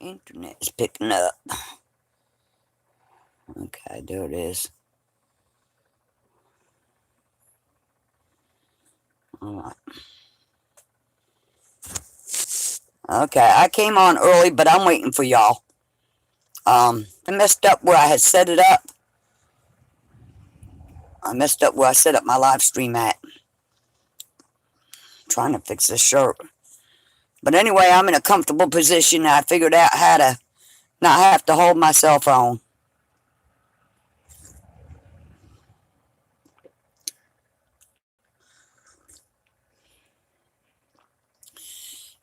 Internet's picking up. Okay, there it is. Alright. Okay, I came on early, but I'm waiting for y'all. I messed up where I had set it up. I messed up where I set up my live stream at. I'm trying to fix this shirt. But anyway, I'm in a comfortable position and I figured out how to not have to hold my cell phone.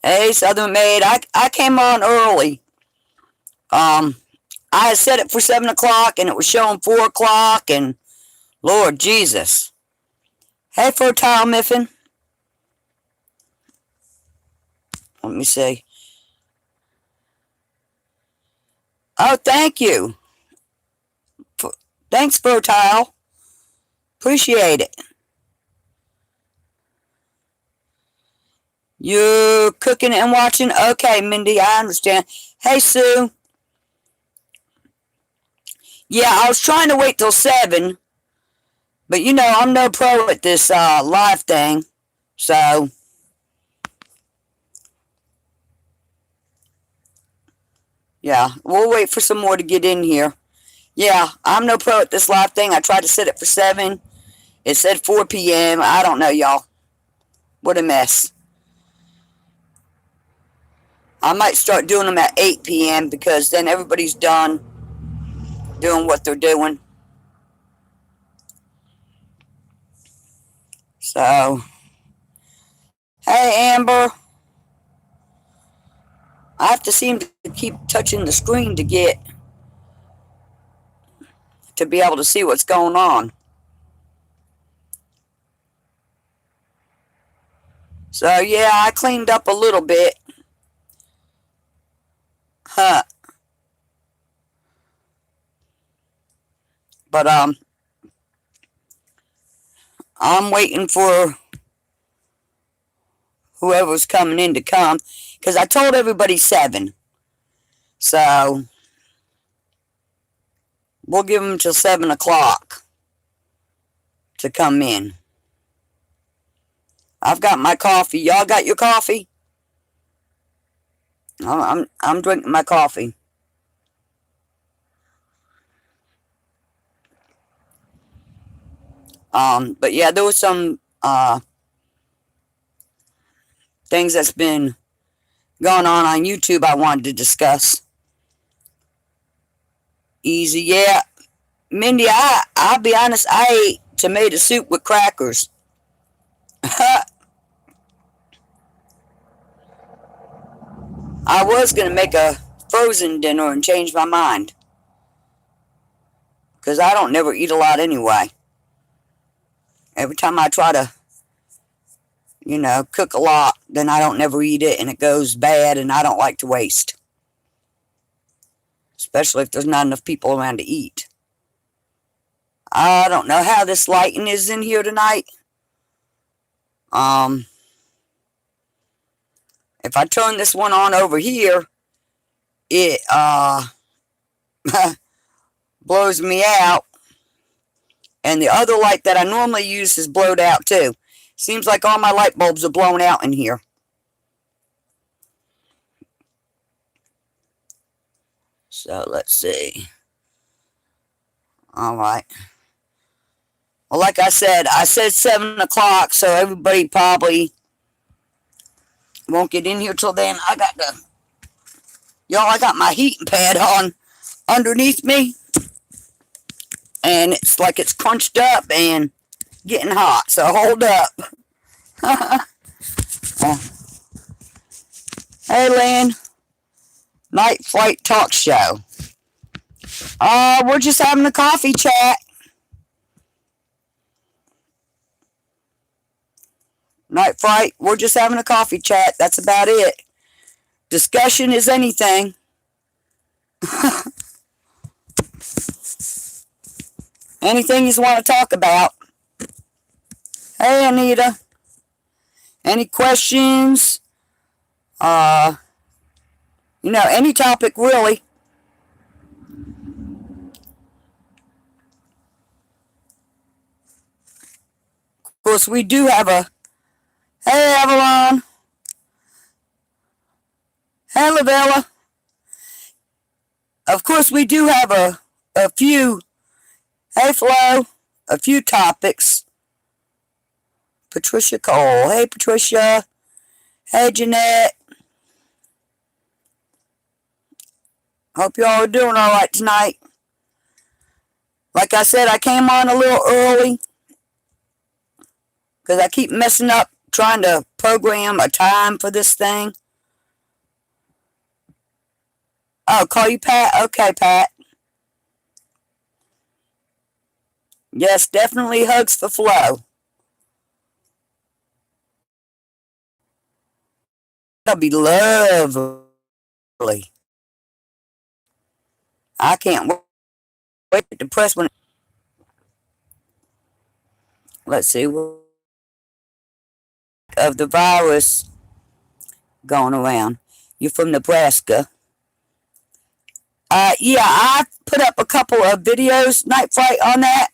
Hey, Southern Maid, I came on early. I had set it for 7 o'clock and it was showing 4 o'clock and Lord Jesus. Hey, Fertile Miffin. Let me see. Oh, thank you. Thanks, Fertile. Appreciate it. You're cooking and watching? Okay, Mindy, I understand. Hey, Sue. Yeah, I was trying to wait till 7. But, you know, I'm no pro at this live thing. So, yeah, we'll wait for some more to get in here. Yeah, I'm no pro at this live thing. I tried to set it for 7. It said 4 p.m. I don't know, y'all. What a mess. I might start doing them at 8 p.m. because then everybody's done doing what they're doing. So, hey, Amber. I have to seem to keep touching the screen to be able to see what's going on. So, yeah, I cleaned up a little bit. Huh. But, I'm waiting for whoever's coming in to come. Because I told everybody 7. So, we'll give them till 7 o'clock to come in. I've got my coffee. Y'all got your coffee? I'm drinking my coffee. But yeah, there was some things that's been going on YouTube I wanted to discuss. Easy, yeah. Mindy, I'll be honest, I ate tomato soup with crackers. I was going to make a frozen dinner and change my mind. Because I don't never eat a lot anyway. Every time I try to, you know, cook a lot, then I don't never eat it and it goes bad and I don't like to waste. Especially if there's not enough people around to eat. I don't know how this lighting is in here tonight. If I turn this one on over here, it blows me out. And the other light that I normally use is blowed out too. Seems like all my light bulbs are blown out in here. So let's see. Alright. Well, like I said 7 o'clock, so everybody probably won't get in here till then. I got my heating pad on underneath me. And it's like it's crunched up and getting hot. So hold up. Hey, Lynn. Night Flight Talk Show. We're just having a coffee chat. Night Flight, we're just having a coffee chat. That's about it. Discussion is anything. Anything you want to talk about. Hey, Anita. Any questions? You know, any topic really. Of course, we do have a, hey Avalon, hey Lavella. Of course, we do have a few, hey Flo, a few topics. Patricia Cole, hey Patricia, hey Jeanette. Hope y'all are doing alright tonight. Like I said, I came on a little early because I keep messing up trying to program a time for this thing. Oh, call you Pat? Okay, Pat. Yes, definitely hugs for Flo. That'll be lovely. I can't wait to press when. Let's see. Of the virus going around. You're from Nebraska. Yeah, I put up a couple of videos, Night Flight, on that.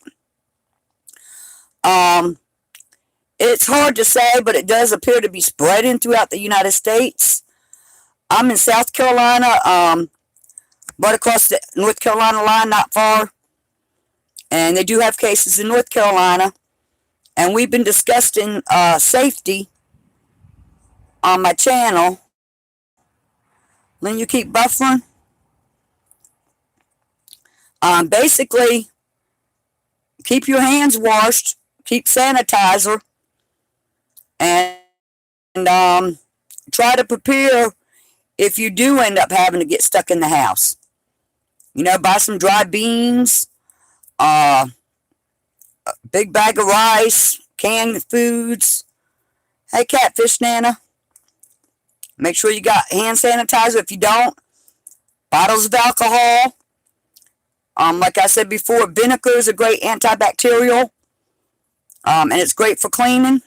It's hard to say, but it does appear to be spreading throughout the United States. I'm in South Carolina, right across the North Carolina line, not far. And they do have cases in North Carolina. And we've been discussing safety on my channel. Then you keep buffering. Basically, keep your hands washed, keep sanitizer, and try to prepare if you do end up having to get stuck in the house. You know, buy some dry beans, a big bag of rice, canned foods. Hey, Catfish Nana. Make sure you got hand sanitizer. If you don't, bottles of alcohol. Like I said before, vinegar is a great antibacterial. And it's great for cleaning.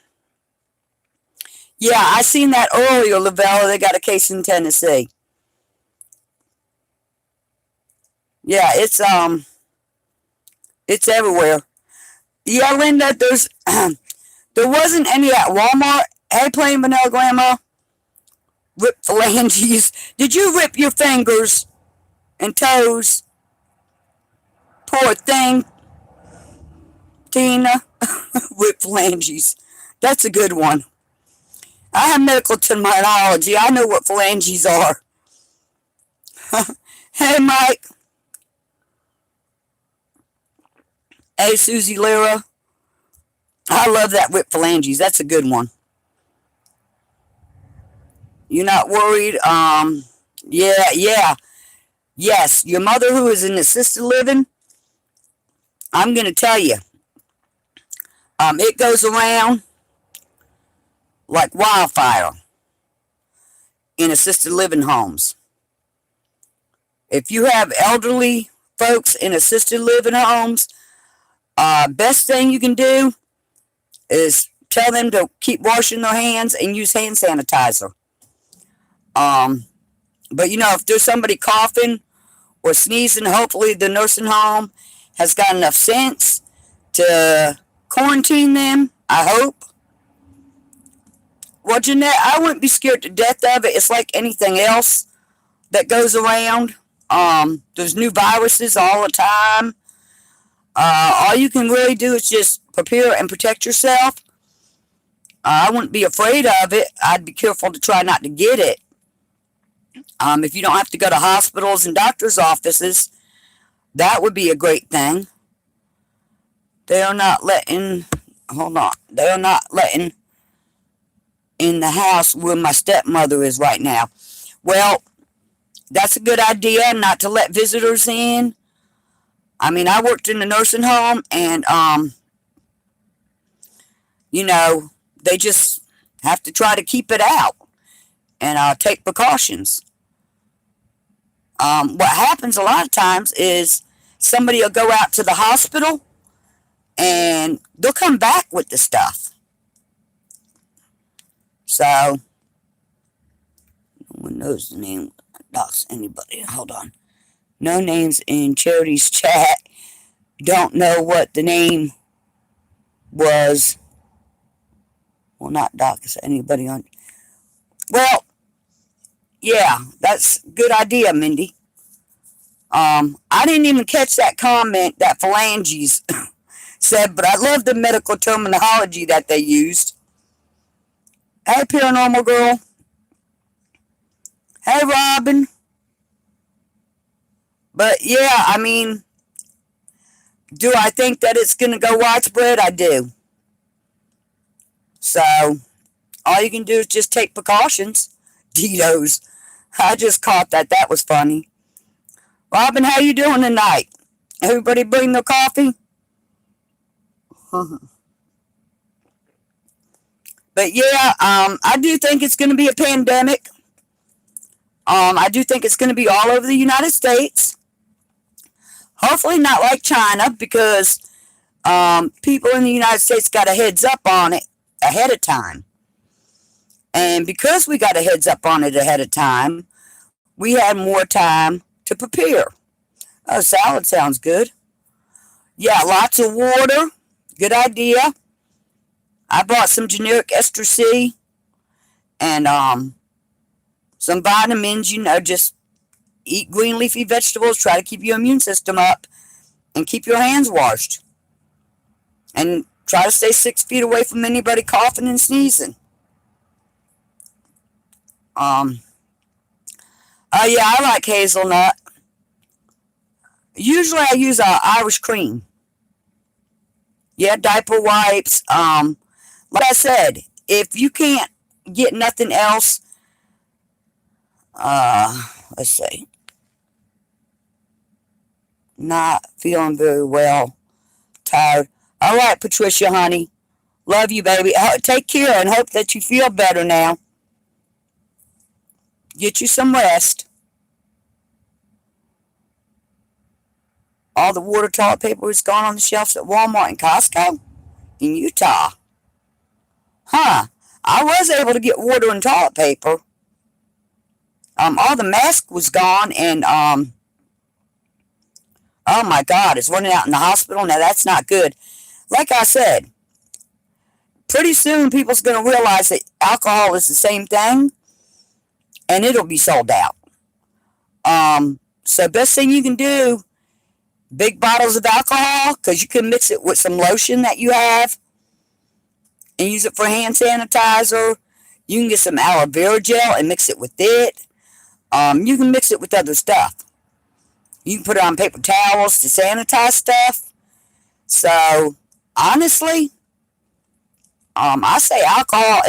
Yeah, I seen that earlier, Lavella. They got a case in Tennessee. Yeah, it's everywhere. Yeah, Linda, there wasn't any at Walmart. Hey, plain vanilla grandma. Rip phalanges. Did you rip your fingers and toes? Poor thing, Tina. Rip phalanges. That's a good one. I have medical terminology. I know what phalanges are. Hey, Mike. Hey, Susie Lyra. I love that rip phalanges. That's a good one. You're not worried? Yeah. Yes, your mother who is in assisted living, I'm going to tell you, it goes around like wildfire in assisted living homes. If you have elderly folks in assisted living homes, best thing you can do is tell them to keep washing their hands and use hand sanitizer. But you know, if there's somebody coughing or sneezing, hopefully the nursing home has got enough sense to quarantine them, I hope. Well, Jeanette, I wouldn't be scared to death of it. It's like anything else that goes around. There's new viruses all the time. All you can really do is just prepare and protect yourself. I wouldn't be afraid of it. I'd be careful to try not to get it. If you don't have to go to hospitals and doctors' offices, that would be a great thing. They are not letting, hold on, they are not letting in the house where my stepmother is right now. Well, that's a good idea, not to let visitors in. I mean, I worked in a nursing home, and, you know, they just have to try to keep it out and take precautions. What happens a lot of times is somebody will go out to the hospital and they'll come back with the stuff. So, no one knows the name. dox anybody. Hold on. No names in Charity's chat. Don't know what the name was. Well, not dox anybody on. Well, yeah, that's a good idea, Mindy. I didn't even catch that comment that phalanges said, but I love the medical terminology that they used. Hey, paranormal girl. Hey, Robin. But yeah, I mean, do I think that it's going to go widespread? I do. So, all you can do is just take precautions. Ditos. I just caught that. That was funny. Robin, how you doing tonight? Everybody bring their coffee? But yeah, I do think it's going to be a pandemic. I do think it's going to be all over the United States. Hopefully not like China, because people in the United States got a heads up on it ahead of time. And because we got a heads up on it ahead of time, we had more time to prepare. Oh, salad sounds good. Yeah, lots of water. Good idea. I bought some generic ester C and some vitamins, just eat green leafy vegetables, try to keep your immune system up, and keep your hands washed. And try to stay 6 feet away from anybody coughing and sneezing. Oh yeah, I like hazelnut. Usually I use Irish cream. Yeah, diaper wipes. Like I said, if you can't get nothing else, let's see. Not feeling very well. Tired. All right, Patricia, honey. Love you, baby. Take care and hope that you feel better now. Get you some rest. All the water toilet paper is gone on the shelves at Walmart and Costco in Utah. Huh. I was able to get water and toilet paper. All the mask was gone, and oh my God, it's running out in the hospital. Now that's not good. Like I said, pretty soon people's going to realize that alcohol is the same thing, and it'll be sold out. So best thing you can do, big bottles of alcohol, because you can mix it with some lotion that you have and use it for hand sanitizer. You can get some aloe vera gel and mix it with it. You can mix it with other stuff. You can put it on paper towels to sanitize stuff. So, honestly, I say alcohol,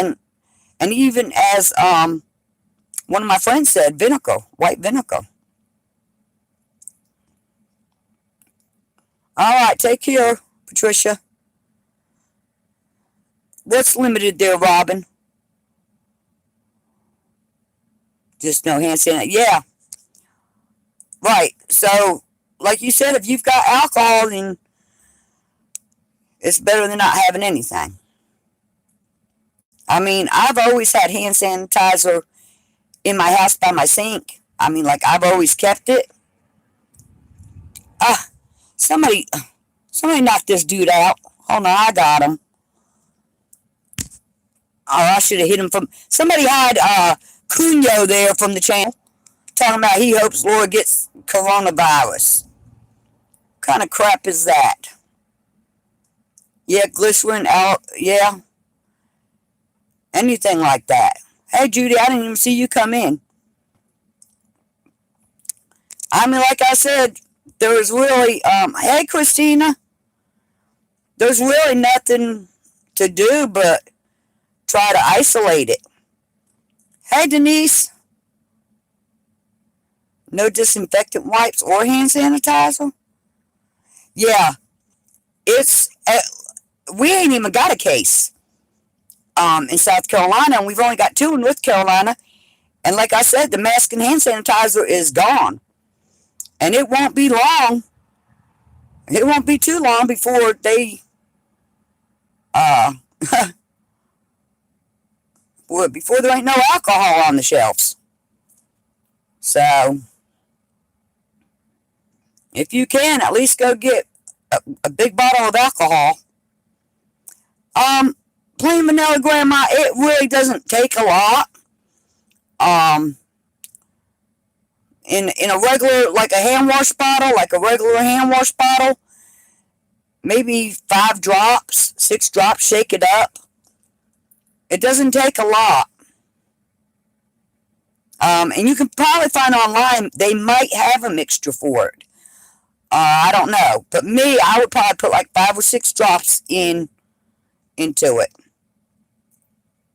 and even as one of my friends said, vinegar, white vinegar. All right, take care, Patricia. What's limited there, Robin? Just no hand sanitizer. Yeah. Right. So, like you said, if you've got alcohol, then it's better than not having anything. I mean, I've always had hand sanitizer in my house by my sink. I mean, like, I've always kept it. Somebody knocked this dude out. Hold on, I got him. Oh, I should have hit him from... Somebody had Cunyo there from the channel, talking about he hopes Laura gets coronavirus. What kind of crap is that? Yeah, glycerin out. Yeah. Anything like that. Hey, Judy, I didn't even see you come in. I mean, like I said, there was really... hey, Christina. There's really nothing to do but try to isolate it. Hey, Denise. No disinfectant wipes or hand sanitizer? Yeah. It's... we ain't even got a case in South Carolina, and we've only got 2 in North Carolina. And like I said, the mask and hand sanitizer is gone. And it won't be long. It won't be too long before they... before there ain't no alcohol on the shelves. So, if you can, at least go get a big bottle of alcohol. Um, Plain vanilla grandma, it really doesn't take a lot. Um, in a regular, like a hand wash bottle, like a regular hand wash bottle, maybe 5 drops, 6 drops, shake it up. It doesn't take a lot. And you can probably find online, they might have a mixture for it. I don't know. But me, I would probably put like 5 or 6 drops into it.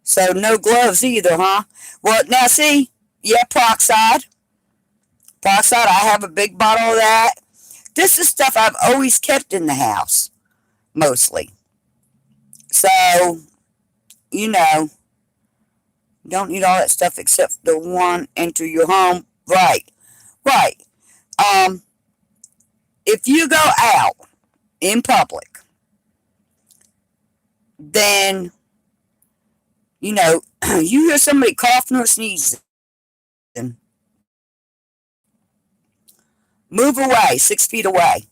So no gloves either, huh? Well, now see, yeah, peroxide. Peroxide, I have a big bottle of that. This is stuff I've always kept in the house, mostly. So, you know, don't need all that stuff except the one enter your home. Right, right. Um, if you go out in public, then, you hear somebody coughing or sneezing, move away 6 feet away.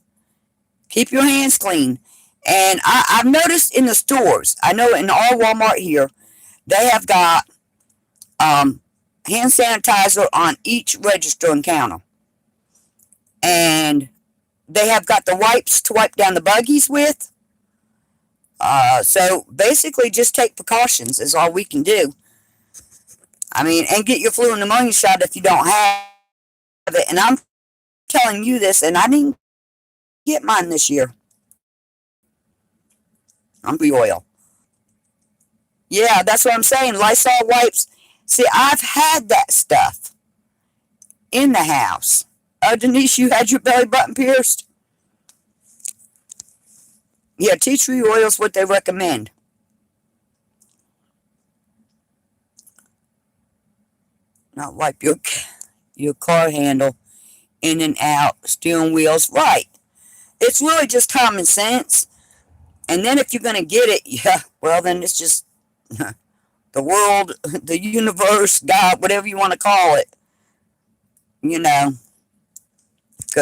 Keep your hands clean. And I've noticed in the stores, I know in our Walmart here, they have got hand sanitizer on each register and counter. And they have got the wipes to wipe down the buggies with. So basically just take precautions is all we can do. I mean, and get your flu and pneumonia shot if you don't have it. And I'm telling you this, and I didn't get mine this year. I'm oil. Yeah, that's what I'm saying. Lysol wipes. See, I've had that stuff in the house. Denise, you had your belly button pierced? Yeah, tea tree oil is what they recommend. Now wipe your car handle in and out, steering wheels. Right. It's really just common sense. And then if you're going to get it, yeah, well, then it's just the world, the universe, God, whatever you want to call it. Because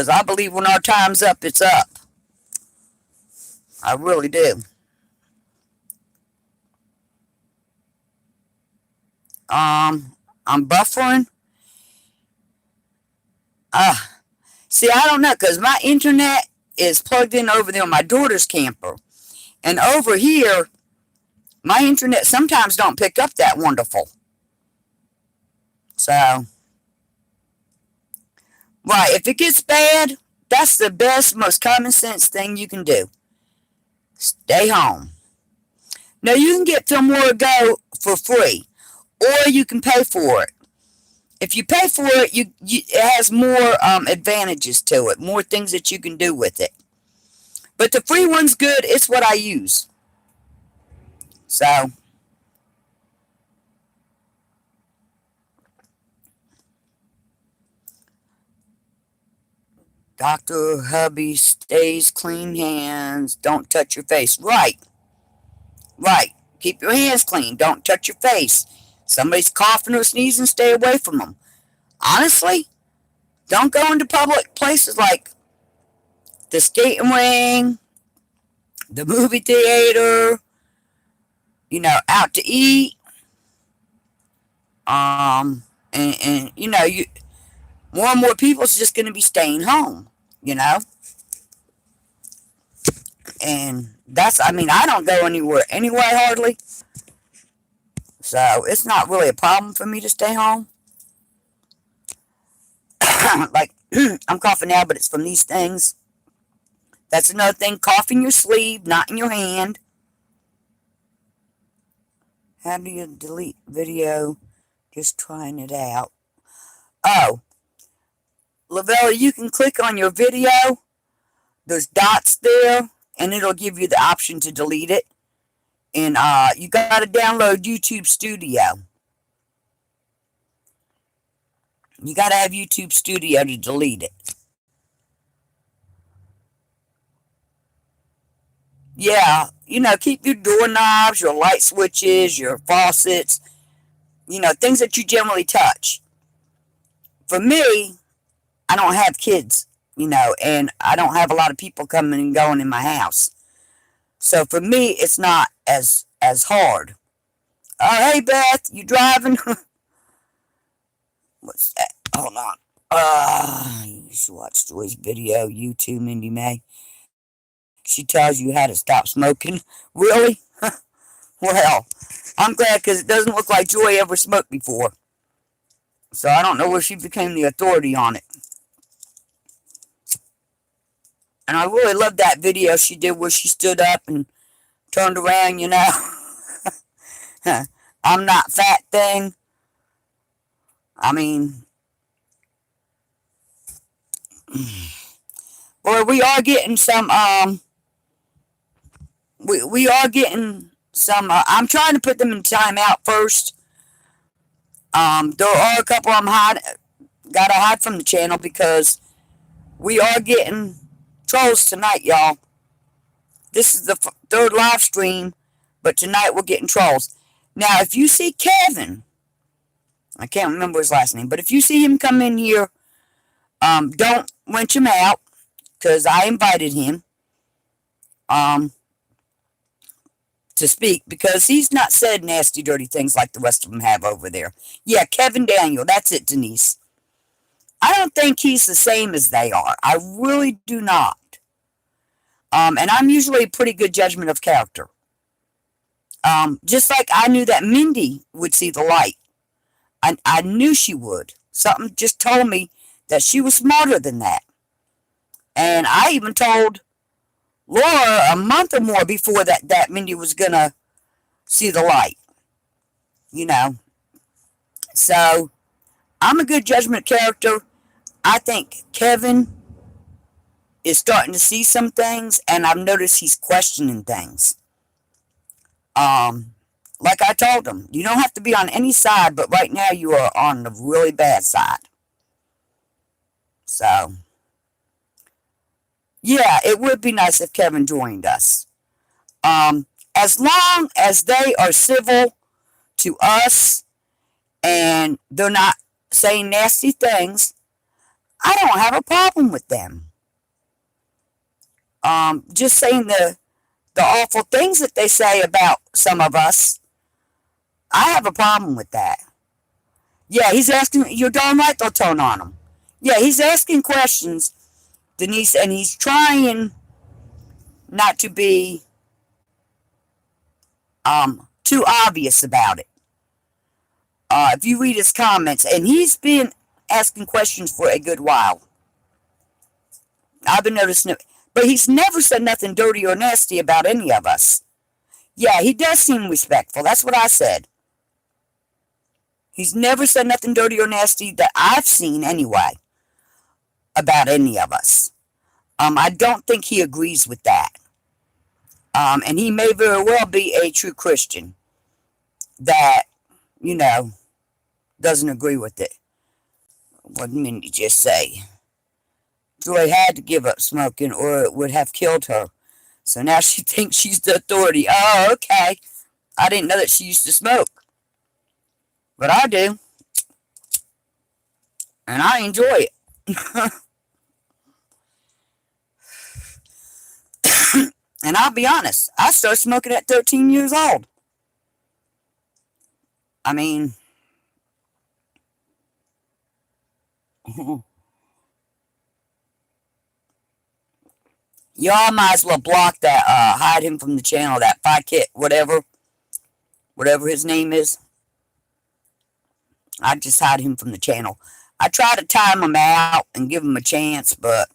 I believe when our time's up, it's up. I really do. I'm buffering. See, I don't know, because my internet is plugged in over there on my daughter's camper. And over here, my internet sometimes don't pick up that wonderful. So, right, if it gets bad, that's the best, most common sense thing you can do. Stay home. Now, you can get Fillmore Go for free, or you can pay for it. If you pay for it, it has more advantages to it, more things that you can do with it. But the free one's good. It's what I use. So, Dr. Hubby stays clean hands. Don't touch your face. Right. Right. Keep your hands clean. Don't touch your face. Somebody's coughing or sneezing, stay away from them. Honestly, don't go into public places like the skating ring, the movie theater, out to eat. And more and more people's just going to be staying home, And I don't go anywhere anyway, hardly. So it's not really a problem for me to stay home. Like, I'm coughing now, but it's from these things. That's another thing. Cough in your sleeve, not in your hand. How do you delete video? Just trying it out. Oh. Lavella, you can click on your video. There's dots there, and it'll give you the option to delete it. And you got to download YouTube Studio. You got to have YouTube Studio to delete it. Yeah, keep your doorknobs, your light switches, your faucets, things that you generally touch. for me, I don't have kids, and I don't have a lot of people coming and going in my house. So for me, it's not as hard. Hey Beth, you driving? What's that? Hold on. You should watch Joy's video. You too, Mindy May. She tells you how to stop smoking. Really? Well, I'm glad because it doesn't look like Joy ever smoked before. So I don't know where she became the authority on it. And I really loved that video she did where she stood up and turned around, I'm not fat thing. I mean, boy, we are getting some, we are getting some, I'm trying to put them in timeout first. There are a couple of them gotta hide from the channel because we are getting trolls tonight, y'all. This is the third live stream, but tonight we're getting trolls. Now, if you see Kevin, I can't remember his last name, but if you see him come in here, don't wrench him out, because I invited him to speak, because he's not said nasty, dirty things like the rest of them have over there. Yeah, Kevin Daniel, that's it, Denise. I don't think he's the same as they are. I really do not. And I'm usually a pretty good judgment of character. Just like I knew that Mindy would see the light. I knew she would. Something just told me that she was smarter than that. And I even told Laura a month or more before that Mindy was going to see the light. So, I'm a good judgment character. I think Kevin is starting to see some things, and I've noticed he's questioning things. Like I told him, you don't have to be on any side, but right now you are on the really bad side. So, yeah, it would be nice if Kevin joined us. As long as they are civil to us and they're not saying nasty things, I don't have a problem with them. Just saying the awful things that they say about some of us, I have a problem with that. Yeah, he's asking, you're darn right they'll turn on him. Yeah, he's asking questions, Denise, and he's trying not to be too obvious about it. If you read his comments, and he's been asking questions for a good while. I've been noticing it. But he's never said nothing dirty or nasty about any of us. Yeah, he does seem respectful. That's what I said. He's never said nothing dirty or nasty that I've seen anyway about any of us. I don't think he agrees with that. And he may very well be a true Christian that, doesn't agree with it. What did Mindy just say? Joy had to give up smoking or it would have killed her. So now she thinks she's the authority. Oh, okay. I didn't know that she used to smoke. But I do. And I enjoy it. And I'll be honest, I started smoking at 13 years old. I mean, y'all might as well block that, hide him from the channel, that Fight Kit, whatever his name is. I just hide him from the channel. I try to time him out and give him a chance, but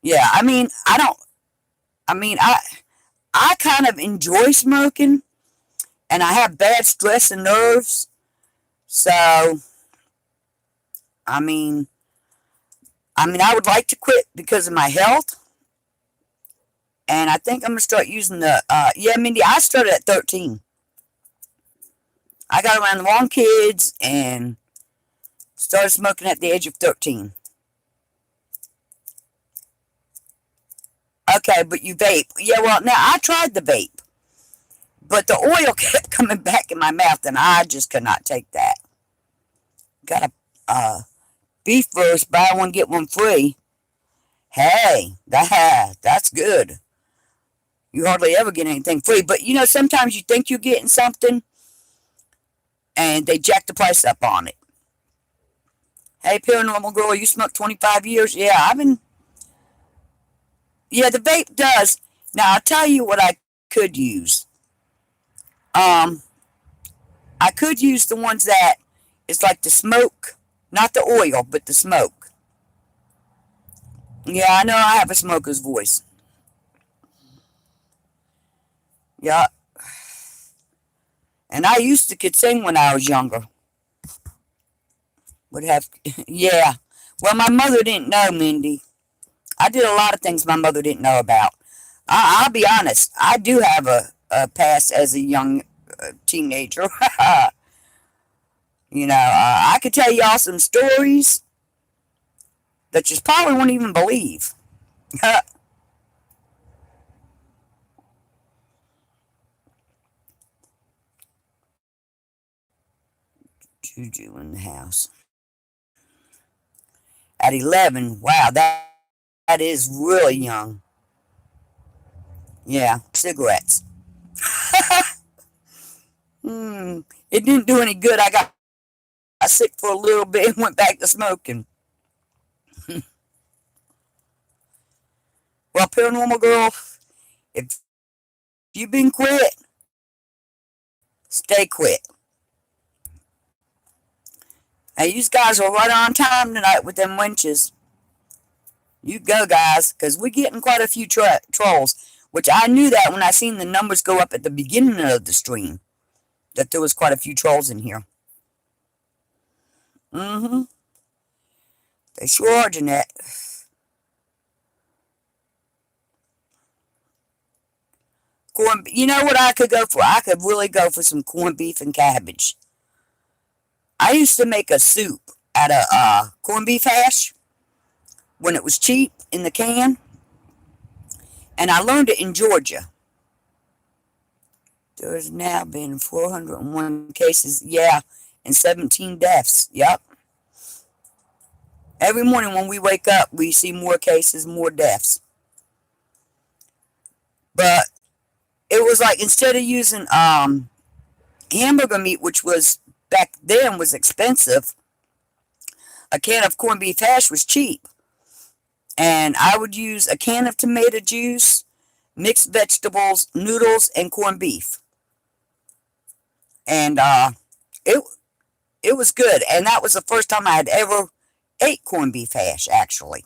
yeah, I kind of enjoy smoking, and I have bad stress and nerves, so, I would like to quit because of my health, and I think I'm going to start using yeah, Mindy, I started at 13. I got around the wrong kids and started smoking at the age of 13. Okay, but you vape. Yeah, well, now I tried the vape, but the oil kept coming back in my mouth, and I just could not take that. got a beef roast, buy one get one free. Hey, that's good. You hardly ever get anything free, but you know sometimes you think you're getting something, and they jack the price up on it. Hey, paranormal girl, you smoked 25 years? Yeah, yeah, the vape does. Now I'll tell you what I could use. Um, I could use the ones that it's like the smoke, not the oil, but the smoke. Yeah, I know I have a smoker's voice. Yeah, and I used to could sing when I was younger. Would have, yeah. Well, my mother didn't know, Mindy. I did a lot of things my mother didn't know about. I'll be honest. I do have a past as a young teenager. I could tell y'all some stories that you probably won't even believe. Juju in the house. At 11, wow, that is really young. Yeah, cigarettes. Hmm, it didn't do any good. I got sick for a little bit and went back to smoking. Well, paranormal girl, if you've been quit, stay quit. Hey, you guys are right on time tonight with them winches. You go, guys, because we're getting quite a few trolls, which I knew that when I seen the numbers go up at the beginning of the stream, that there was quite a few trolls in here. Mm-hmm. They sure are, Jeanette. You know what I could go for? I could really go for some corned beef and cabbage. I used to make a soup out of corned beef hash when it was cheap in the can, and I learned it in Georgia. There's now been 401 cases, yeah, and 17 deaths. Yep. Every morning when we wake up, we see more cases, more deaths. But it was like instead of using hamburger meat, which was back then was expensive, a can of corned beef hash was cheap. And I would use a can of tomato juice, mixed vegetables, noodles, and corned beef. And it it was good. And that was the first time I had ever ate corned beef hash, actually.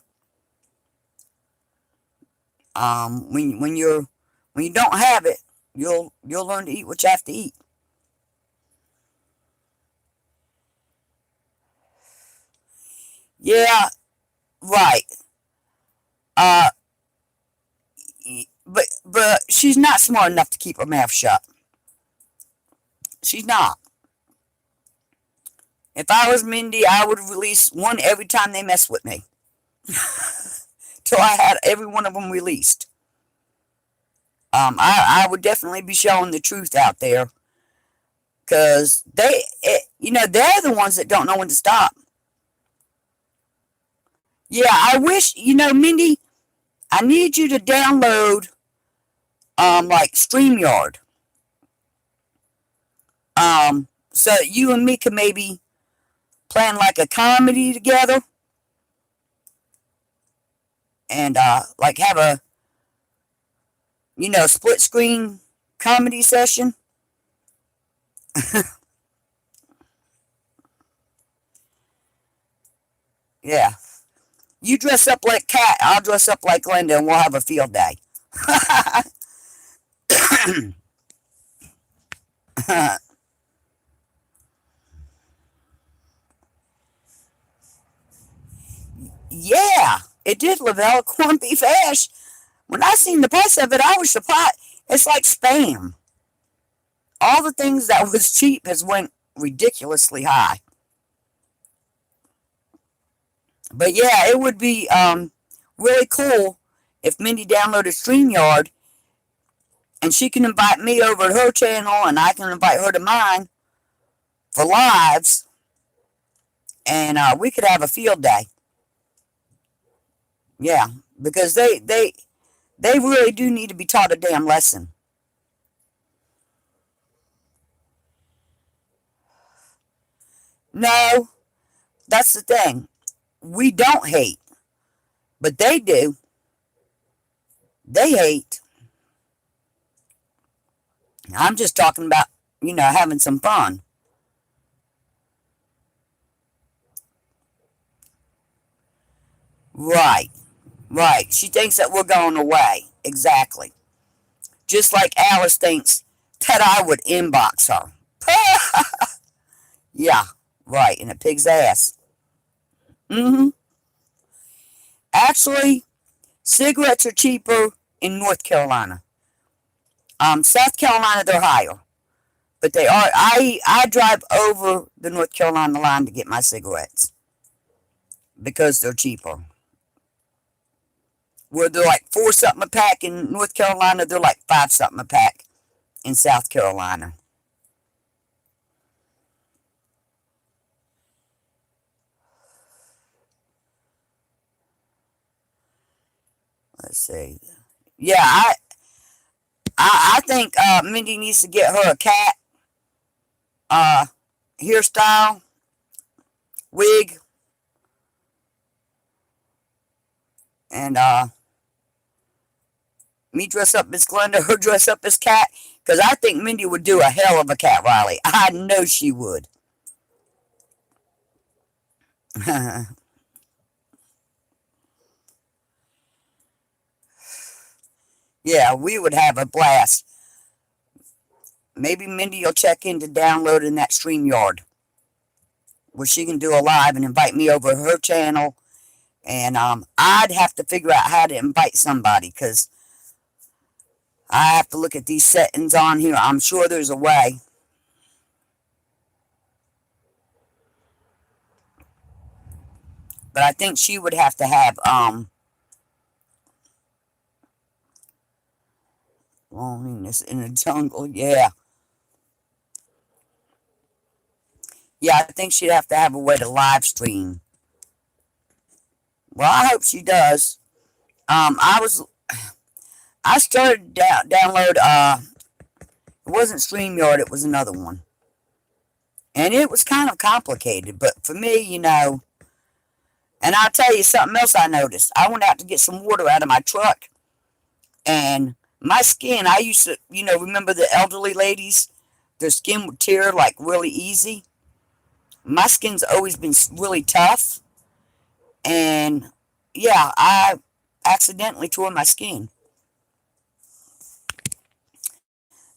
When you don't have it, you'll learn to eat what you have to eat. Yeah, right. Uh, but she's not smart enough to keep her mouth shut. She's not. If I was Mindy, I would release one every time they mess with me, till I had every one of them released. I would definitely be showing the truth out there, because they're the ones that don't know when to stop. Yeah, I wish, Mindy, I need you to download, like StreamYard, so that you and me can maybe plan like a comedy together, and, like have a, split screen comedy session. Yeah. You dress up like Cat, I'll dress up like Linda, and we'll have a field day. Yeah, it did, Lavelle. Corned beef hash. When I seen the price of it, I was surprised. It's like spam. All the things that was cheap has went ridiculously high. But yeah, it would be really cool if Mindy downloaded StreamYard, and she can invite me over to her channel, and I can invite her to mine for lives. and we could have a field day. Yeah, because they really do need to be taught a damn lesson. No, that's the thing. We don't hate, but they do. They hate. I'm just talking about, having some fun. Right, right. She thinks that we're going away. Exactly. Just like Alice thinks that I would inbox her. Yeah, right, in a pig's ass. Mm-hmm. Actually, cigarettes are cheaper in North Carolina. South Carolina, they're higher. But they are. I drive over the North Carolina line to get my cigarettes because they're cheaper. Where they're like four something a pack in North Carolina, they're like five something a pack in South Carolina. Let's see. Yeah, I think Mindy needs to get her a cat uh, hairstyle, wig, and me dress up as Glenda, her dress up as cat. Because I think Mindy would do a hell of a cat Riley. I know she would. Yeah, we would have a blast. Maybe Mindy will check into downloading that StreamYard where she can do a live and invite me over her channel. And I'd have to figure out how to invite somebody because I have to look at these settings on here. I'm sure there's a way. But I think she would have to have loneliness in the jungle. Yeah. Yeah, I think she'd have to have a way to live stream. Well, I hope she does. I started download it wasn't StreamYard, it was another one. And it was kind of complicated, but for me, and I'll tell you something else I noticed. I went out to get some water out of my truck, and my skin, I used to, remember the elderly ladies? Their skin would tear like really easy. My skin's always been really tough, and yeah, I accidentally tore my skin.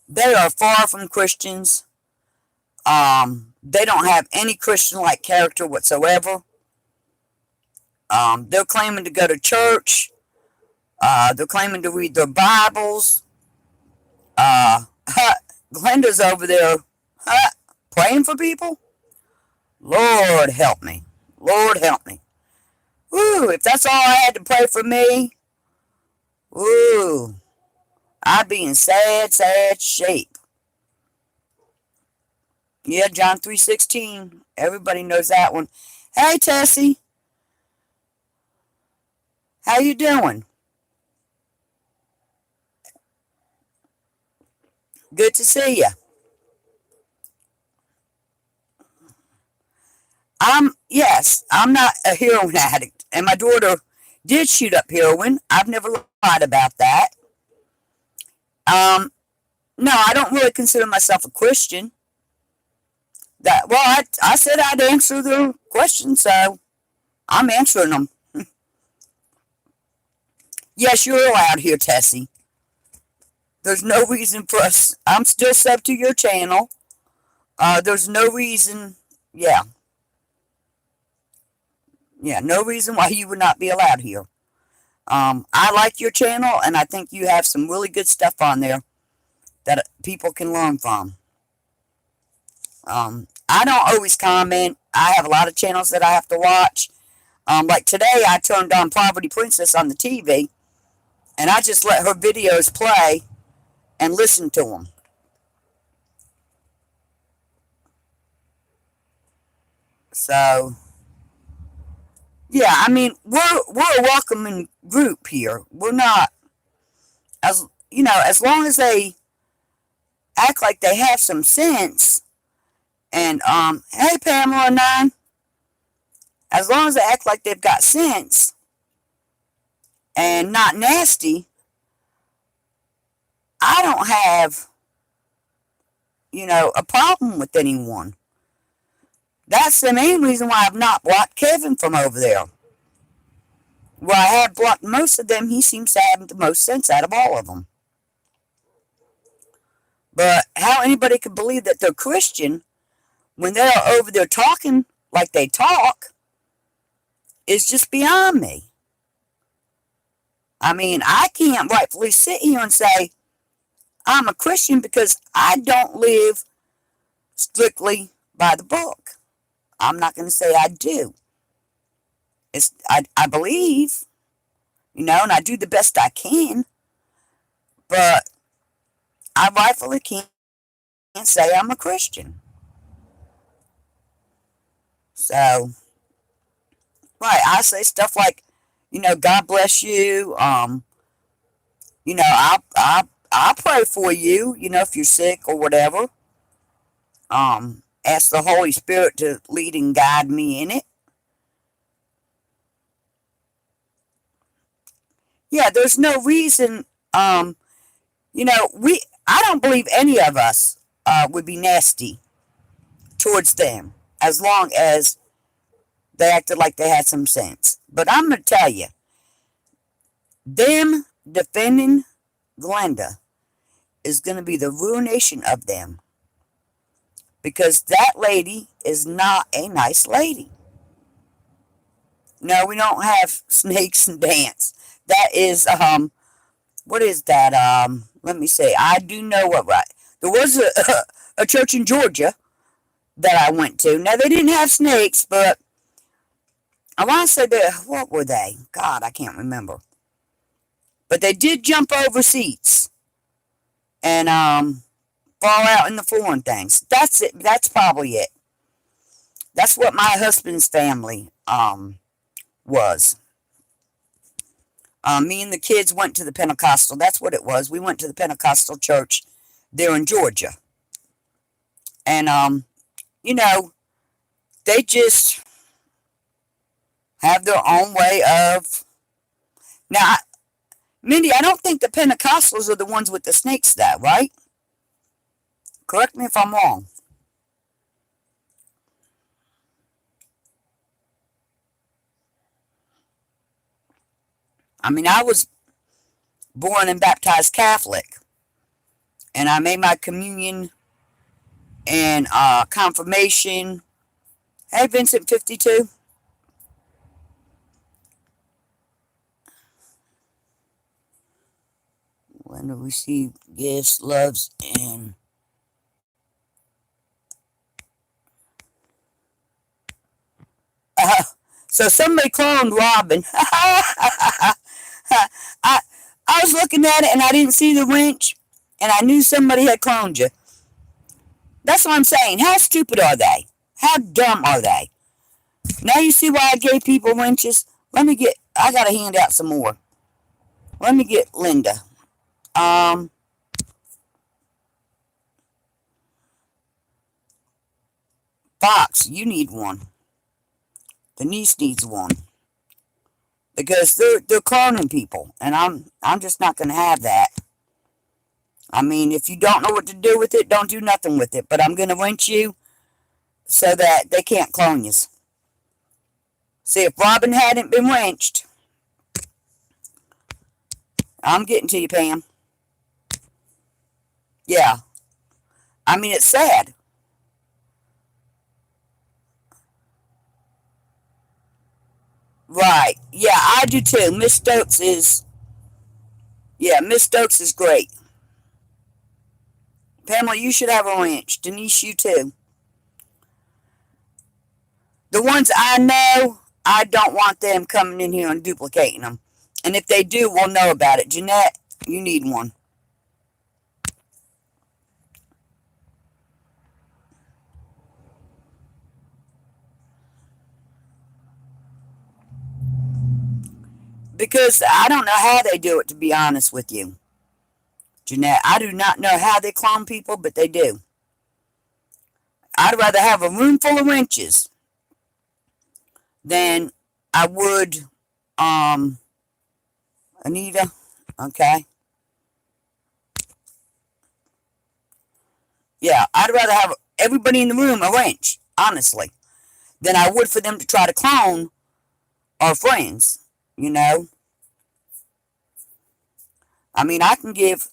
They are far from Christians. They don't have any Christian-like character whatsoever. They're claiming to go to church. They're claiming to read their Bibles. Uh, Glenda's over there praying for people. Lord help me. Lord help me. Woo, if that's all I had to pray for me, woo, I'd be in sad, sad shape. Yeah, John 3:16. Everybody knows that one. Hey, Tessie. How you doing? Good to see you. Yes, I'm not a heroin addict. And my daughter did shoot up heroin. I've never lied about that. Um, no, I don't really consider myself a Christian. I said I'd answer the question, so I'm answering them. Yes, you're allowed here, Tessie. There's no reason for us. I'm still sub to your channel. There's no reason. Yeah, yeah, no reason why you would not be allowed here. I like your channel, and I think you have some really good stuff on there that people can learn from. I don't always comment. I have a lot of channels that I have to watch. Like today, I turned on Poverty Princess on the TV, and I just let her videos play and listen to them. So, Yeah, I mean, we're a welcoming group here. We're not, as you know, as long as they act like they have some sense. And hey, Pamela Nine, as long as they act like they've got sense and not nasty, I don't have, a problem with anyone. That's the main reason why I've not blocked Kevin from over there. Where I have blocked most of them, he seems to have the most sense out of all of them. But how anybody could believe that they're Christian when they're over there talking like they talk is just beyond me. I mean, I can't rightfully sit here and say I'm a Christian because I don't live strictly by the book. I'm not going to say I do. I believe, and I do the best I can, but I rightfully can't say I'm a Christian. So, right, I say stuff like, God bless you. I'll pray for you. If you're sick or whatever. Ask the Holy Spirit to lead and guide me in it. Yeah, there's no reason. I don't believe any of us would be nasty towards them as long as they acted like they had some sense. But I'm going to tell you, them defending Glenda is going to be the ruination of them. Because that lady is not a nice lady. No, we don't have snakes and dance. That is, what is that? Let me see. I do know what, right. There was a church in Georgia that I went to. Now, they didn't have snakes, but I want to say that, what were they? God, I can't remember. But they did jump over seats and fall out in the floor and things. That's it. That's probably it. That's what my husband's family was. Me and the kids went to the Pentecostal. That's what it was. We went to the Pentecostal church there in Georgia. And, they just have their own way of... Now, Mindy, I don't think the Pentecostals are the ones with the snakes, though, right? Correct me if I'm wrong. I mean, I was born and baptized Catholic. And I made my communion and confirmation. Hey, Vincent 52. When to receive gifts, loves, and... So somebody cloned Robin. I I was looking at it and I didn't see the wrench, and I knew somebody had cloned you. That's what I'm saying. How stupid are they? How dumb are they? Now you see why I gave people wrenches? I gotta hand out some more. Let me get Linda. Um, Fox, you need one. Denise needs one. Because they're cloning people, and I'm just not gonna have that. I mean, if you don't know what to do with it, don't do nothing with it. But I'm gonna wrench you so that they can't clone you. See, if Robin hadn't been wrenched, I'm getting to you, Pam. Yeah. I mean, it's sad. Right. Yeah, I do too. Miss Stokes is... Yeah, Miss Stokes is great. Pamela, you should have a wrench. Denise, you too. The ones I know, I don't want them coming in here and duplicating them. And if they do, we'll know about it. Jeanette, you need one. Because I don't know how they do it, to be honest with you, Jeanette. I do not know how they clone people, but they do. I'd rather have a room full of wrenches than I would, um, Anita. Okay. Yeah, I'd rather have everybody in the room a wrench, honestly, than I would for them to try to clone our friends, you know? I mean, I can give,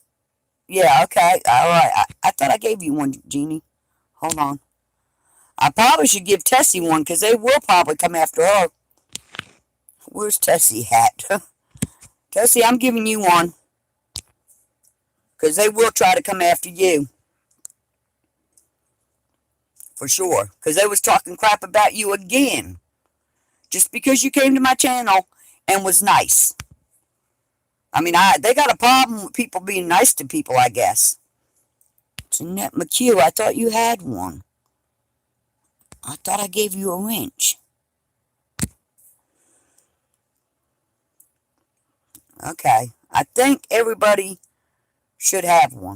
yeah, okay, all right. I thought I gave you one, Jeannie. Hold on. I probably should give Tessie one because they will probably come after her. Where's Tessie at? Tessie, I'm giving you one because they will try to come after you for sure. Because they was talking crap about you again just because you came to my channel and was nice. I mean, they got a problem with people being nice to people, I guess. Jeanette McHugh, I thought you had one. I thought I gave you a wrench. Okay. I think everybody should have one.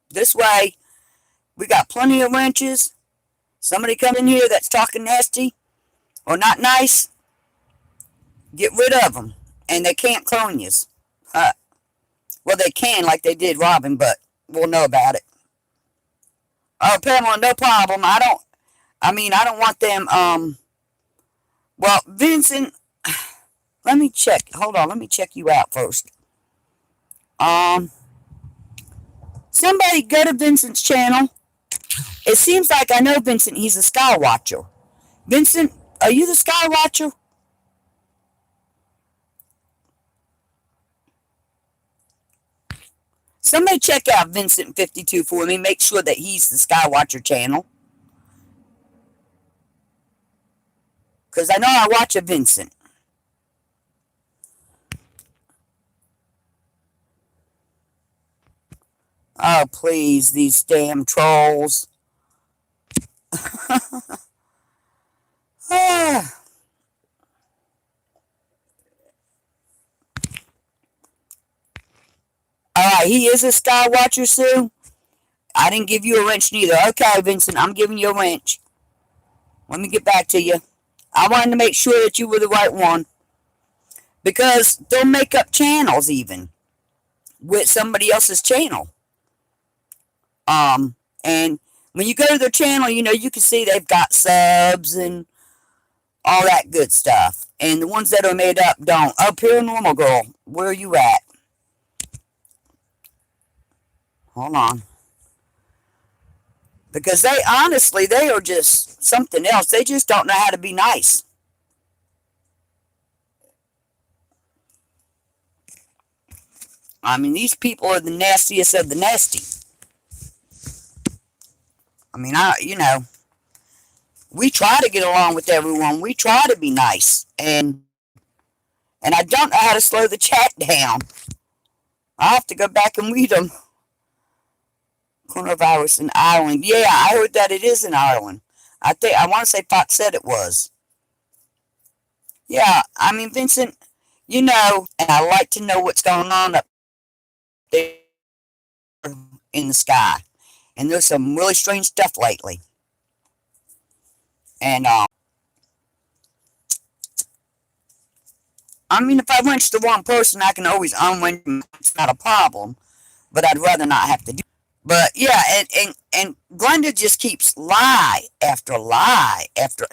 This way, we got plenty of wrenches. Somebody come in here that's talking nasty or not nice, get rid of them. And they can't clone you. Well, they can like they did Robin, but we'll know about it. Oh, Pamela, no problem. I don't want them, well, Vincent, let me check. Hold on, let me check you out first. Somebody go to Vincent's channel. It seems like I know Vincent. He's a Sky Watcher. Vincent, are you the Sky Watcher? Somebody check out Vincent52 for me. Make sure that he's the Sky Watcher channel. Because I know I watch a Vincent. Oh, please, these damn trolls. Ah. Alright, he is a Sky Watcher, Sue. I didn't give you a wrench neither. Okay, Vincent, I'm giving you a wrench. Let me get back to you. I wanted to make sure that you were the right one. Because they'll make up channels even with somebody else's channel. And when you go to their channel, you know, you can see they've got subs and all that good stuff. And the ones that are made up don't. Oh, Paranormal Girl, where are you at? Hold on. Because they, honestly, they are just something else. They just don't know how to be nice. I mean, these people are the nastiest of the nasty. I mean, we try to get along with everyone. We try to be nice. And I don't know how to slow the chat down. I have to go back and read them. Coronavirus in Ireland. Yeah, I heard that it is in Ireland. I want to say Fox said it was. Yeah, I mean, Vincent, and I like to know what's going on up there in the sky. And there's some really strange stuff lately. And, I mean, if I wrench the wrong person, I can always unwrench them. It's not a problem. But I'd rather not have to do it. But, yeah, and Glenda just keeps lie after lie after...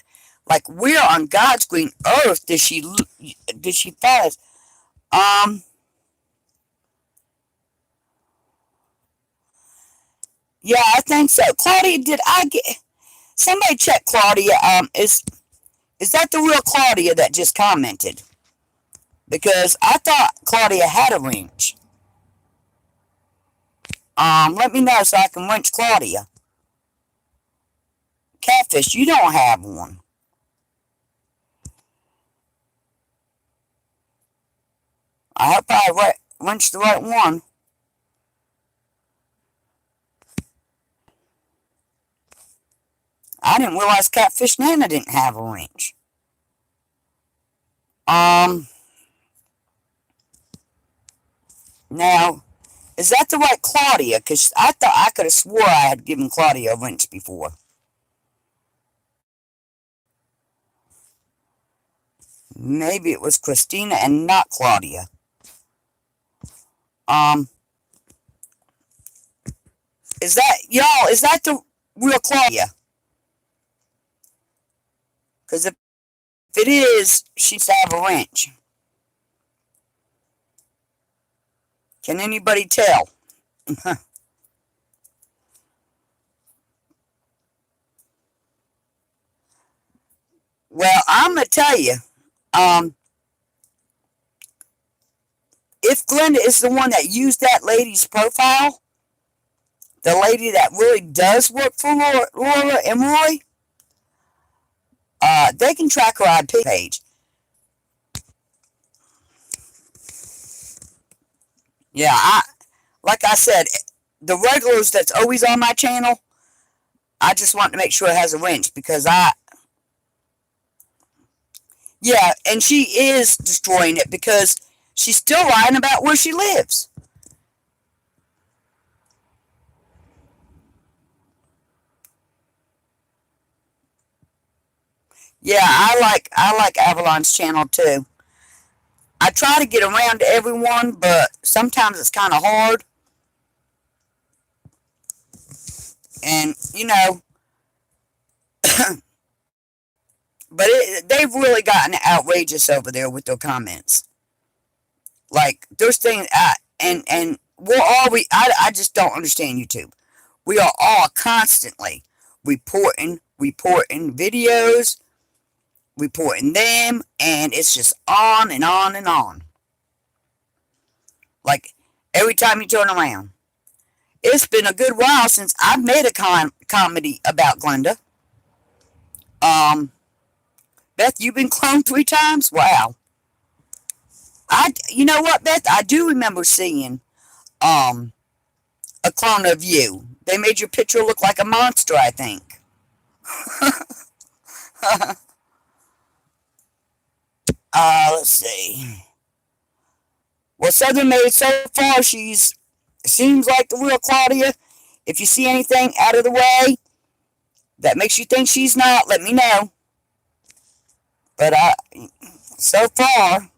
Like, we're on God's green earth. Did she fall? Yeah, I think so. Claudia, did I get... Somebody check Claudia. Is that the real Claudia that just commented? Because I thought Claudia had a wrench. Let me know so I can wrench Claudia. Catfish, you don't have one. I hope I wrenched the right one. I didn't realize Catfish Nana didn't have a wrench. Um, Now, is that the right Claudia? Because I thought I could have swore I had given Claudia a wrench before. Maybe it was Christina and not Claudia. Um, is that, y'all, is that the real Claudia? Because if it is, she needs to have a wrench. Can anybody tell? Well, I'm going to tell you, um, if Glenda is the one that used that lady's profile, the lady that really does work for Laura and Roy, they can track her IP page. Yeah, like I said, the regulars that's always on my channel, I just want to make sure it has a wrench because yeah, and she is destroying it because she's still lying about where she lives. Yeah, I like Avalon's channel too. I try to get around to everyone, but sometimes it's kind of hard. And, you know, but they've really gotten outrageous over there with their comments. Like, there's things, and we're all, I just don't understand YouTube. We are all constantly reporting videos, reporting them, and it's just on and on and on. Like, every time you turn around. It's been a good while since I've made a comedy about Glenda. Beth, you've been cloned 3 times? Wow. You know what, Beth? I do remember seeing, a clone of you. They made your picture look like a monster, I think. Let's see. Well, Southern Maid, so far, seems like the real Claudia. If you see anything out of the way that makes you think she's not, let me know. But so far,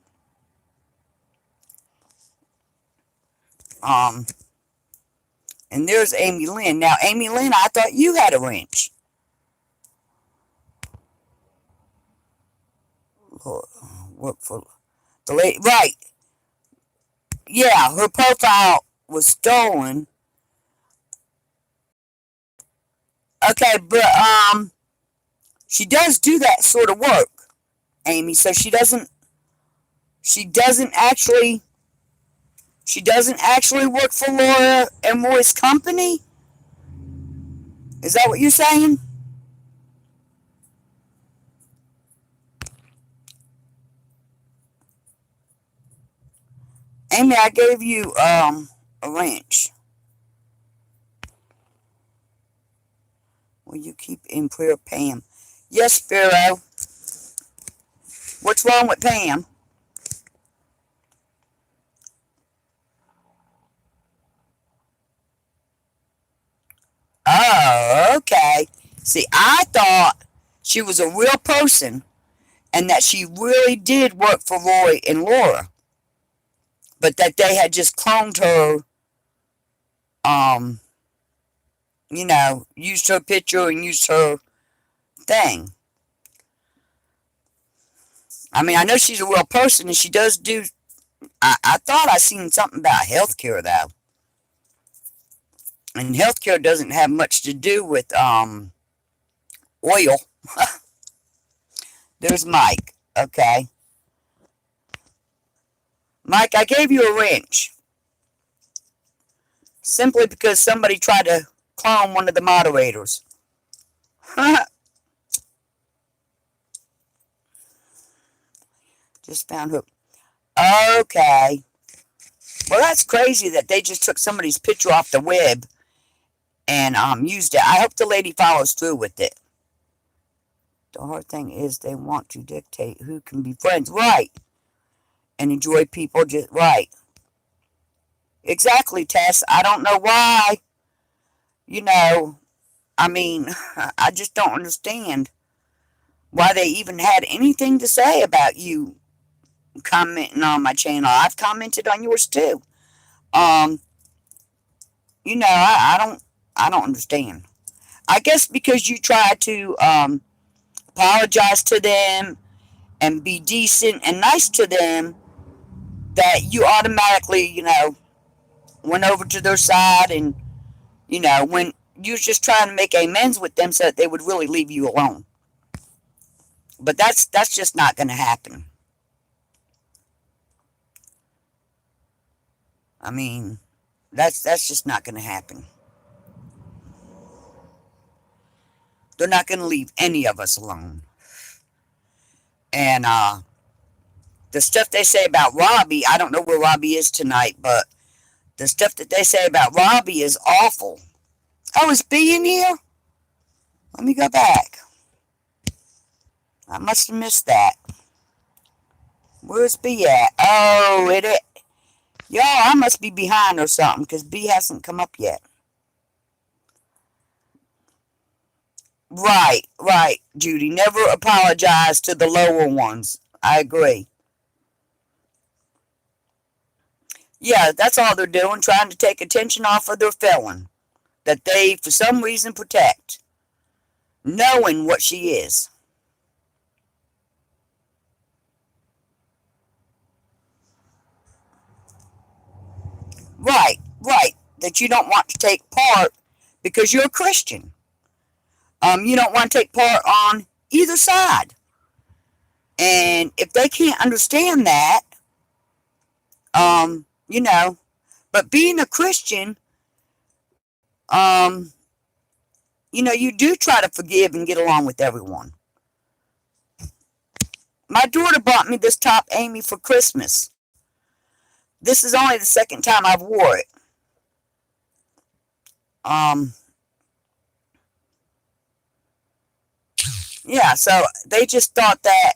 and there's Amy Lynn. Now, Amy Lynn, I thought you had a wrench. What for the lady? Right. Yeah, her profile was stolen. Okay, but she does do that sort of work, Amy. So she doesn't actually work for Laura and Roy's company. Is that what you're saying? Amy, I gave you a wrench. Will you keep in prayer, Pam? Yes, Pharaoh. What's wrong with Pam? Oh, okay. See, I thought she was a real person and that she really did work for Roy and Laura. But that they had just cloned her, you know, used her picture and used her thing. I mean, I know she's a real person and she does do. I thought I seen something about healthcare though. And healthcare doesn't have much to do with oil. There's Mike. Okay. Mike, I gave you a wrench. Simply because somebody tried to clone one of the moderators. Just found hook. Okay. Well, that's crazy that they just took somebody's picture off the web and used it. I hope the lady follows through with it. The hard thing is they want to dictate who can be friends. Right. And enjoy people just right. Exactly, Tess. I don't know why. You know, I mean, I just don't understand why they even had anything to say about you commenting on my channel. I've commented on yours too. Um, I don't understand. I guess because you try to apologize to them and be decent and nice to them, that you automatically, went over to their side, and when you was just trying to make amends with them so that they would really leave you alone. But that's just not going to happen. I mean, that's just not going to happen. They're not going to leave any of us alone. And the stuff they say about Robbie, I don't know where Robbie is tonight, but the stuff that they say about Robbie is awful. Oh, is B in here? Let me go back. I must have missed that. Where's B at? Oh, y'all, I must be behind or something, because B hasn't come up yet. Right, Judy. Never apologize to the lower ones. I agree. Yeah, that's all they're doing, trying to take attention off of their felon that they, for some reason, protect, knowing what she is. Right. That you don't want to take part because you're a Christian. You don't want to take part on either side. And if they can't understand that, um, you know, but being a Christian, um, you do try to forgive and get along with everyone. My daughter bought me this top, Amy, for Christmas. This is only the second time I've wore it. Um, yeah, so they just thought that,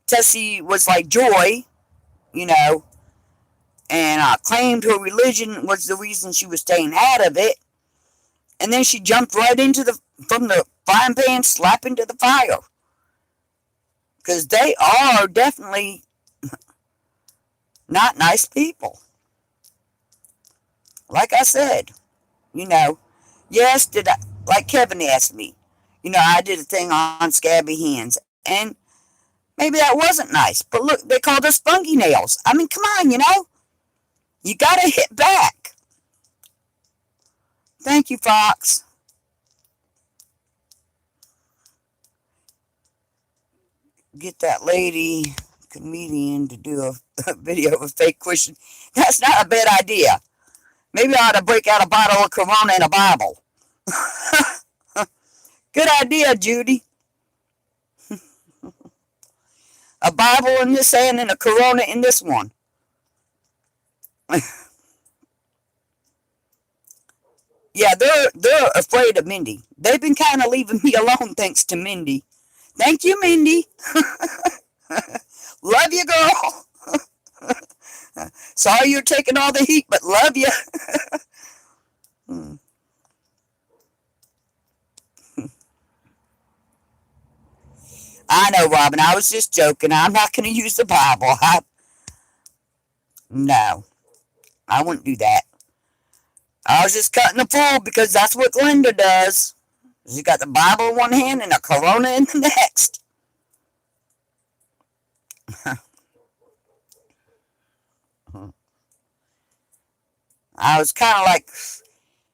Tessie was like Joy, you know, and claimed her religion was the reason she was staying out of it. And then she jumped right from the frying pan, slap into the fire. Because they are definitely not nice people. Like I said, yes, like Kevin asked me, I did a thing on scabby hands, and maybe that wasn't nice, but look, they called us funky nails. I mean, come on, you gotta hit back. Thank you, Fox. Get that lady comedian to do a video of a fake Christian. That's not a bad idea. Maybe I ought to break out a bottle of Corona and a Bible. Good idea, Judy. A Bible in this hand and a Corona in this one. Yeah, they're afraid of Mindy. They've been kind of leaving me alone thanks to Mindy. Thank you, Mindy. Love you, girl. Sorry you're taking all the heat, but love you. I know, Robin. I was just joking. I'm not going to use the Bible. No, I wouldn't do that. I was just cutting the fool because that's what Glenda does. She got the Bible in one hand and a Corona in the next. I was kind of like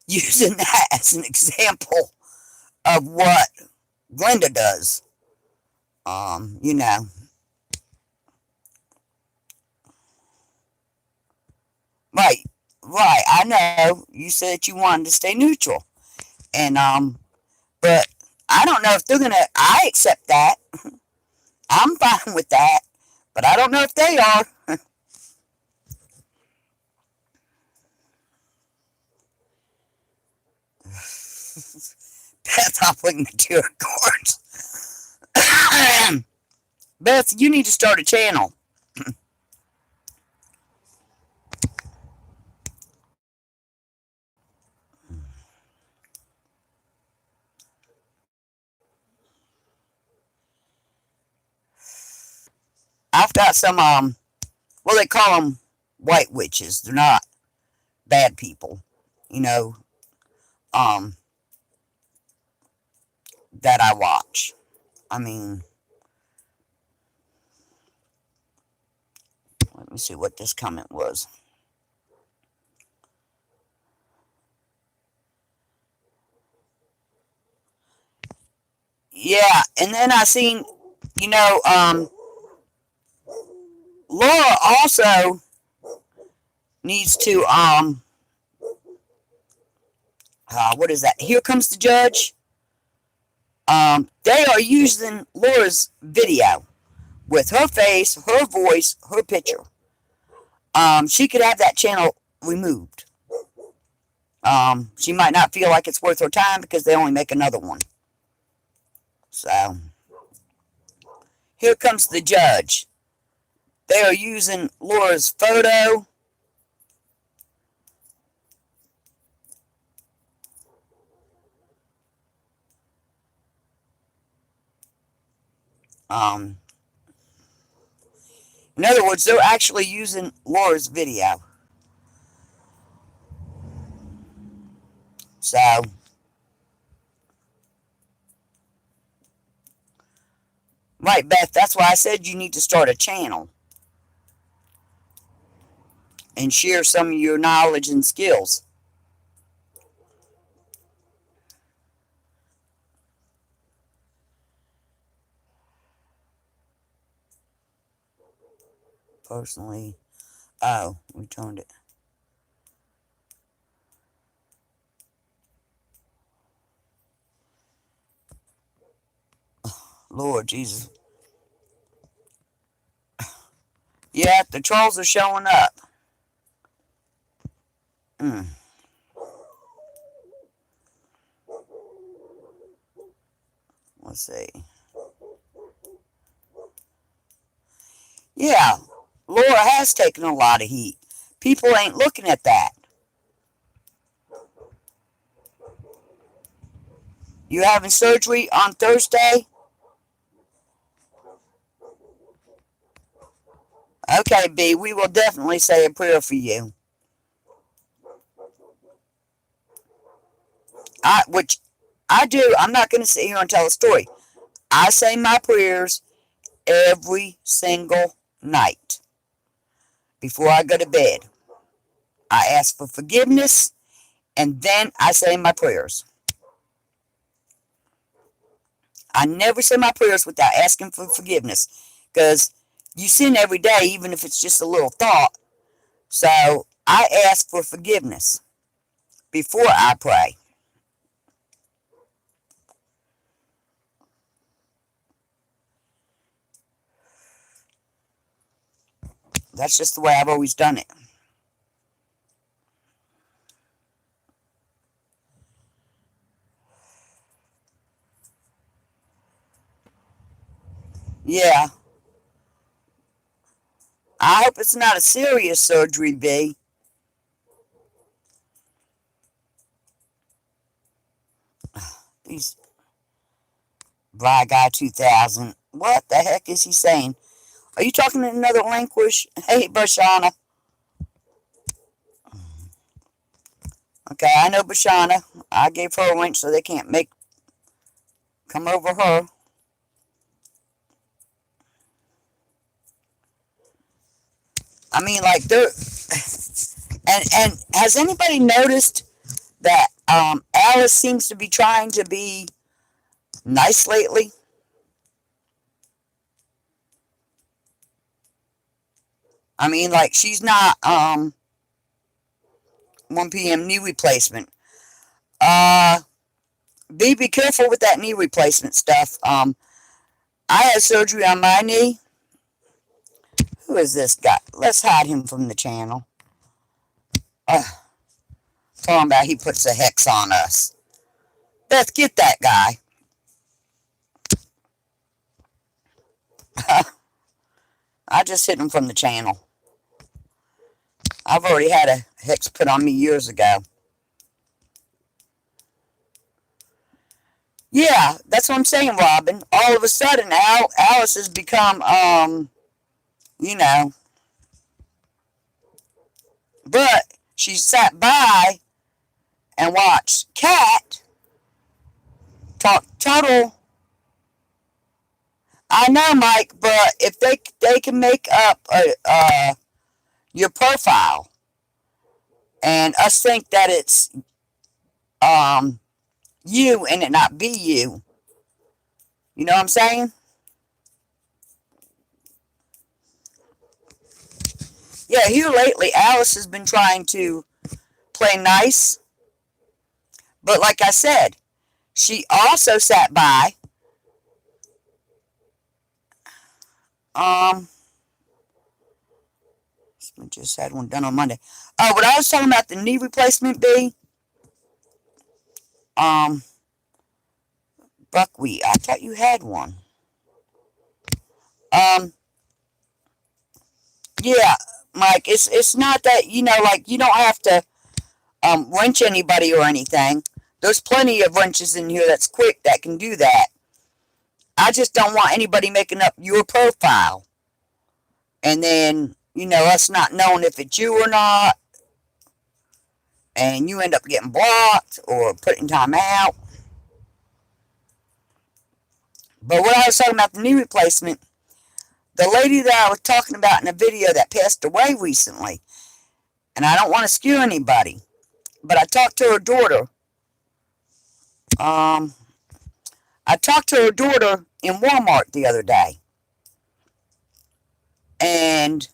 using that as an example of what Glenda does. You know. Right, I know. You said you wanted to stay neutral. And, but I don't know if they're gonna, I accept that. I'm fine with that. But I don't know if they are. Beth hopping the two cards. Beth, you need to start a channel. I've got some, well, they call them white witches. They're not bad people, you know, um, that I watch. I mean, let me see what this comment was. Yeah, and then I seen, you know, Laura also needs to, what is that? Here Comes the Judge. They are using Laura's video with her face, her voice, her picture. She could have that channel removed. She might not feel like it's worth her time because they only make another one. So, Here Comes the Judge. They are using Laura's photo. In other words, they're actually using Laura's video. So, right, Beth, that's why I said you need to start a channel and share some of your knowledge and skills. Personally, oh, we turned it. Lord Jesus. Yeah, the trolls are showing up. Let's see. Yeah, Laura has taken a lot of heat. People ain't looking at that. You having surgery on Thursday? Okay, B, we will definitely say a prayer for you. Which I do. I'm not going to sit here and tell a story. I say my prayers every single night before I go to bed. I ask for forgiveness, and then I say my prayers. I never say my prayers without asking for forgiveness, because you sin every day, even if it's just a little thought. So I ask for forgiveness before I pray. That's just the way I've always done it. Yeah. I hope it's not a serious surgery, B. These Bly Guy 2000. What the heck is he saying? Are you talking in another language? Hey, Bashana. Okay, I know Bashana. I gave her a link so they can't come over her. I mean, like, they're... And has anybody noticed that Alice seems to be trying to be nice lately? I mean, like, she's not 1 p.m. knee replacement. Be careful with that knee replacement stuff. I had surgery on my knee. Who is this guy? Let's hide him from the channel. Talking about he puts a hex on us. Beth, get that guy. I just hid them from the channel. I've already had a hex put on me years ago. Yeah, that's what I'm saying, Robin. All of a sudden, Alice has become, you know, but she sat by and watched Cat talk total. I know, Mike, but if they can make up your profile and us think that it's you and it not be you, you know what I'm saying? Yeah, here lately, Alice has been trying to play nice, but like I said, she also sat by. I just had one done on Monday. Oh, what I was talking about the knee replacement, B. Buckwheat. I thought you had one. Yeah, Mike. It's not that like you don't have to wrench anybody or anything. There's plenty of wrenches in here that's quick that can do that. I just don't want anybody making up your profile, and then us not knowing if it's you or not, and you end up getting blocked or put in time out. But what I was talking about the knee replacement, the lady that I was talking about in a video that passed away recently, and I don't want to scare anybody, but I talked to her daughter. I talked to her daughter in Walmart the other day, and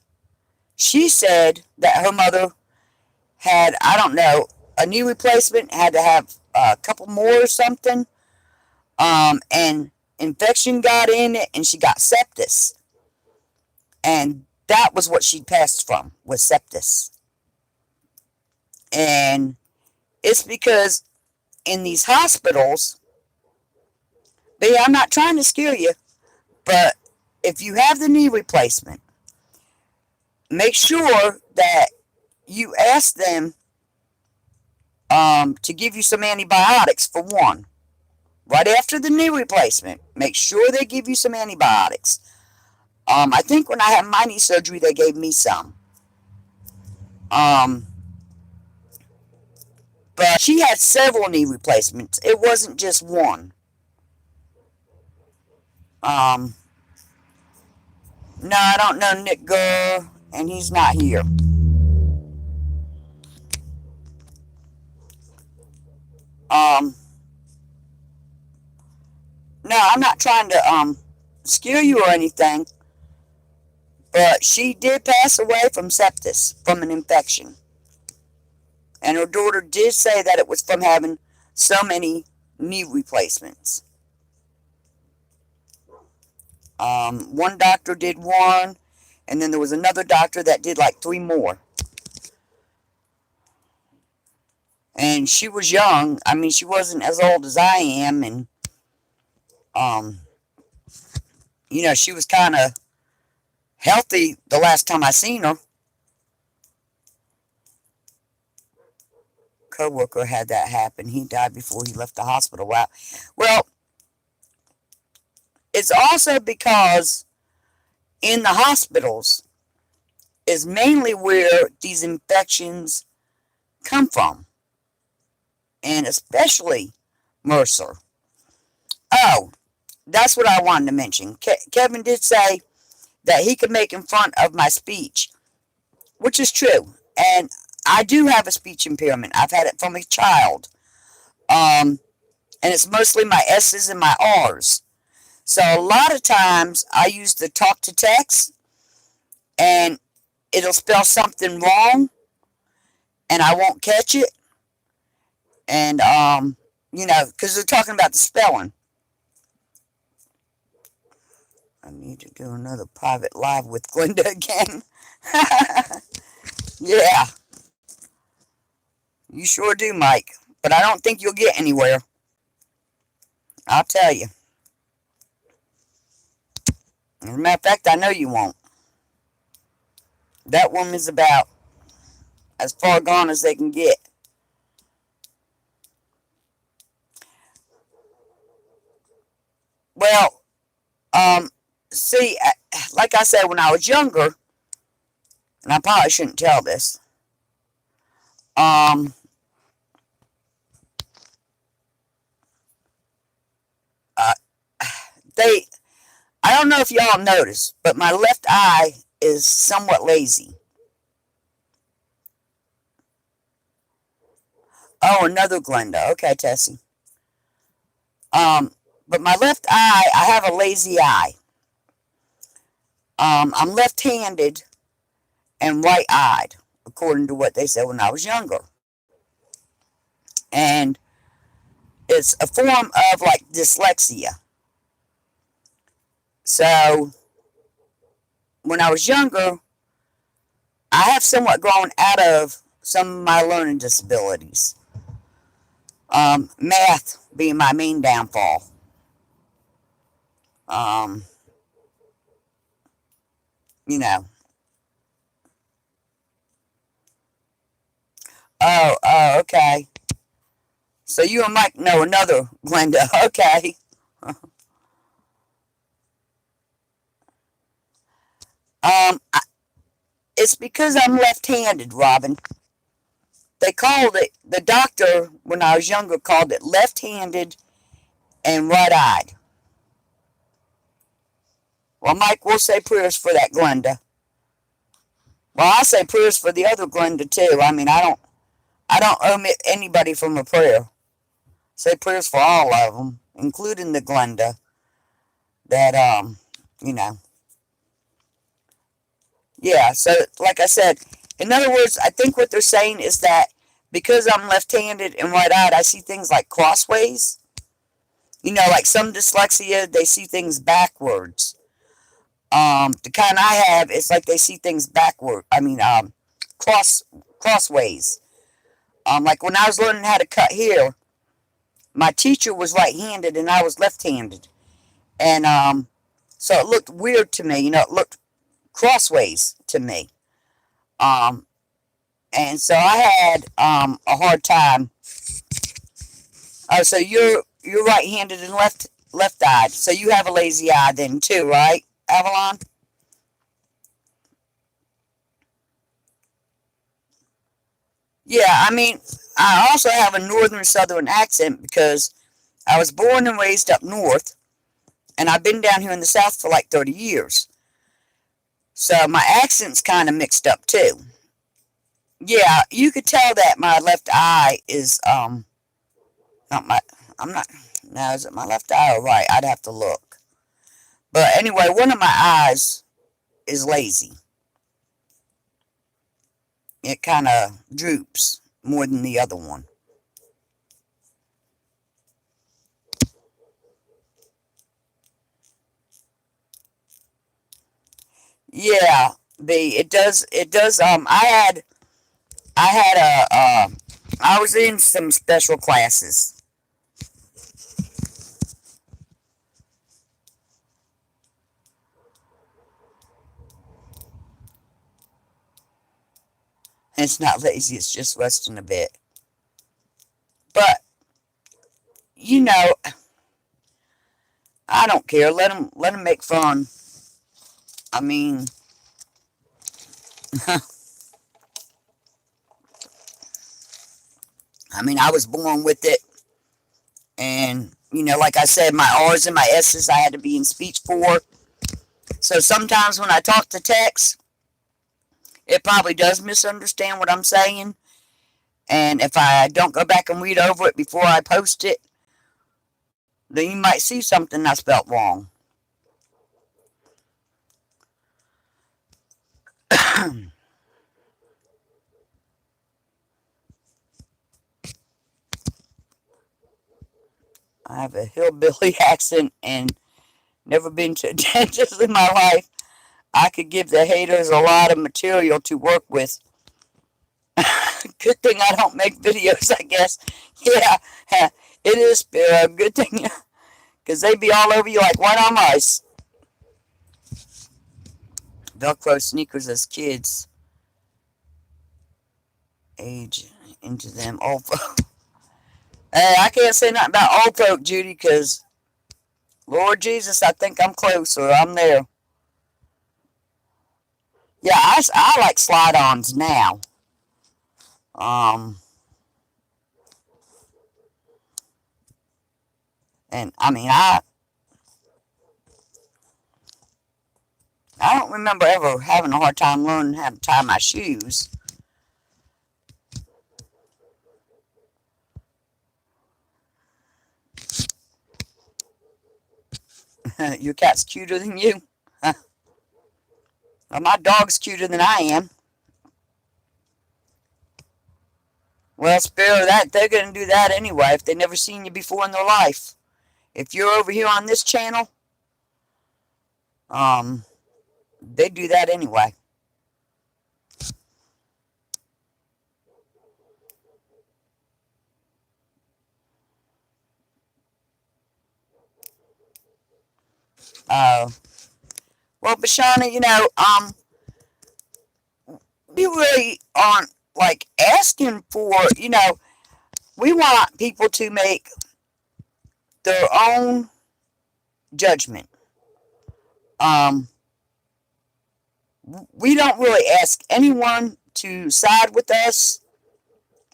she said that her mother had, I don't know, a knee replacement, had to have a couple more or something, and infection got in it, and she got sepsis. And that was what she passed from, was sepsis. And it's because in these hospitals, but I'm not trying to scare you, but if you have the knee replacement, make sure that you ask them to give you some antibiotics for one. Right after the knee replacement, make sure they give you some antibiotics. I think when I had my knee surgery, they gave me some. But she had several knee replacements. It wasn't just one. No, I don't know Nick Gurr, and he's not here. No, I'm not trying to scare you or anything, but she did pass away from sepsis, from an infection. And her daughter did say that it was from having so many knee replacements. One doctor did one, and then there was another doctor that did like 3 more. And she was young. I mean, she wasn't as old as I am, and she was kind of healthy the last time I seen her. Co-worker had that happen. He died before he left the hospital. Wow. Well, it's also because in the hospitals is mainly where these infections come from, and especially Mercer. Oh, that's what I wanted to mention. Kevin did say that he could make in front of my speech, which is true. And I do have a speech impairment. I've had it from a child. And it's mostly my S's and my R's. So a lot of times I use the talk to text, and it'll spell something wrong, and I won't catch it. And, because they're talking about the spelling. I need to do another private live with Glenda again. Yeah. You sure do, Mike. But I don't think you'll get anywhere. I'll tell you. As a matter of fact, I know you won't. That woman's about as far gone as they can get. Well, see, like I said, when I was younger, and I probably shouldn't tell this, um, uh, they, I don't know if y'all noticed, but my left eye is somewhat lazy. Oh, another Glenda. Okay, Tessie. Um, but my left eye, I have a lazy eye. I'm left-handed and right-eyed, according to what they said when I was younger. And it's a form of like dyslexia. So when I was younger, I have somewhat grown out of some of my learning disabilities. Math being my main downfall. Um, you know. Oh, okay. So you and Mike know another Glenda. Okay. It's because I'm left-handed, Robin. They called it, the doctor when I was younger called it left-handed and right-eyed. Well, Mike, we'll say prayers for that Glenda. Well, I'll say prayers for the other Glenda too. I mean, I don't omit anybody from a prayer. Say prayers for all of them, including the Glenda that, you know. Yeah, so like I said, in other words, I think what they're saying is that because I'm left-handed and right-eyed, I see things like crossways. You know, like some dyslexia, they see things backwards. The kind I have, it's like they see things backward. I mean, crossways. Like when I was learning how to cut hair, my teacher was right-handed and I was left-handed. And, so it looked weird to me. You know, it looked crossways to me. And so I had, a hard time. Oh, so you're right-handed and left-eyed. So you have a lazy eye then too, right, Avalon? Yeah, I mean, I also have a northern southern accent because I was born and raised up north, and I've been down here in the south for like 30 years. So my accent's kind of mixed up too. Yeah, you could tell that my left eye is, not my, I'm not, no, is it my left eye or right? I'd have to look. But anyway, one of my eyes is lazy. It kind of droops more than the other one. Yeah, it does. I had I was in some special classes. It's not lazy, it's just resting a bit. But, you know, I don't care. Let them make fun. I mean, I was born with it. And, you know, like I said, my R's and my S's I had to be in speech for. So sometimes when I talk to text, it probably does misunderstand what I'm saying. And if I don't go back and read over it before I post it, then you might see something I spelt wrong. I have a hillbilly accent and never been to a dentist in my life. I could give the haters a lot of material to work with. Good thing I don't make videos, I guess. Yeah, it is, Spiro. Good thing, because they be all over you like white on rice. Velcro sneakers as kids age into them. Old folk. Hey, I can't say nothing about old folk, Judy, because Lord Jesus, I think I'm close or I'm there. Yeah, I like slide-ons now. And I mean, I don't remember ever having a hard time learning how to tie my shoes. Your cat's cuter than you. Well, my dog's cuter than I am. Well, Sparrow, that they're gonna do that anyway if they've never seen you before in their life. If you're over here on this channel, they do that anyway. Well, Bashana, we really aren't like asking for, we want people to make their own judgment. We don't really ask anyone to side with us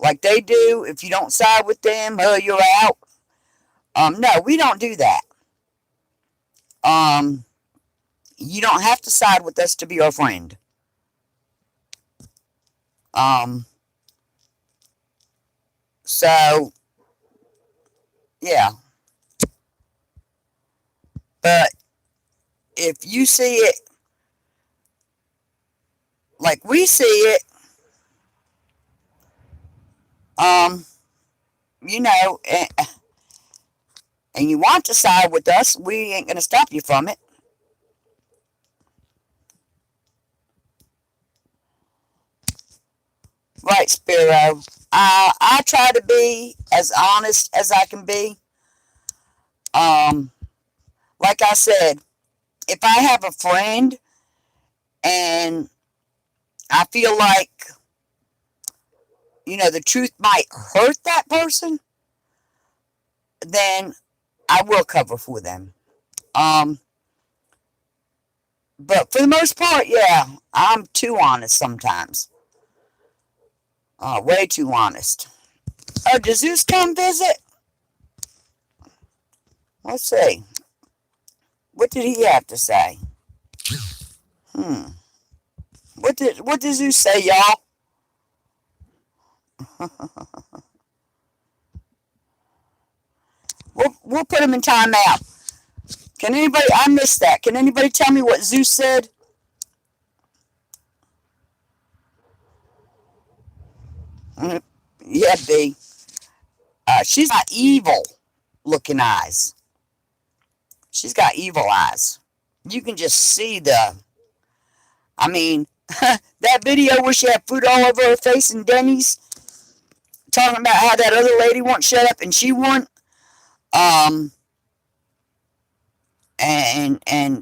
like they do. If you don't side with them, oh, you're out. No, we don't do that. You don't have to side with us to be our friend. So, yeah. But if you see it like we see it, you know, and you want to side with us, we ain't going to stop you from it. Right, Spiro. I try to be as honest as I can be. Like I said, if I have a friend and I feel like, the truth might hurt that person, then I will cover for them. But for the most part, yeah, I'm too honest sometimes. Way too honest. Oh, does Zeus come visit? Let's see. What did he have to say? What did Zeus say, y'all? We'll put him in timeout. Can anybody? I missed that. Can anybody tell me what Zeus said? Yeah, B. She's got evil looking eyes. She's got evil eyes. You can just see I mean, that video where she had food all over her face in Denny's, talking about how that other lady won't shut up and she won't, and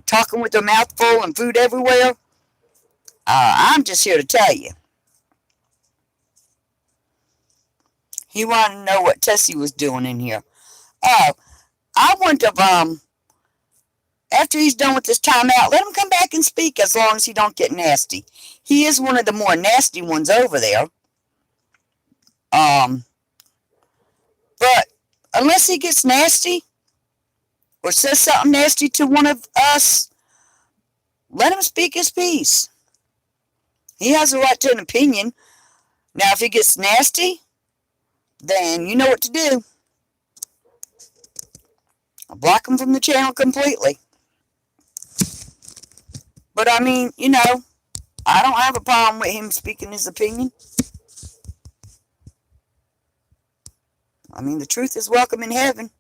talking with her mouth full and food everywhere. I'm just here to tell you. He wanted to know what Tessie was doing in here. Oh, I want to, after he's done with this timeout, let him come back and speak as long as he don't get nasty. He is one of the more nasty ones over there. But unless he gets nasty or says something nasty to one of us, let him speak his piece. He has a right to an opinion. Now, if he gets nasty, then you know what to do. I'll block him from the channel completely. But I mean, I don't have a problem with him speaking his opinion. I mean, the truth is welcome in heaven.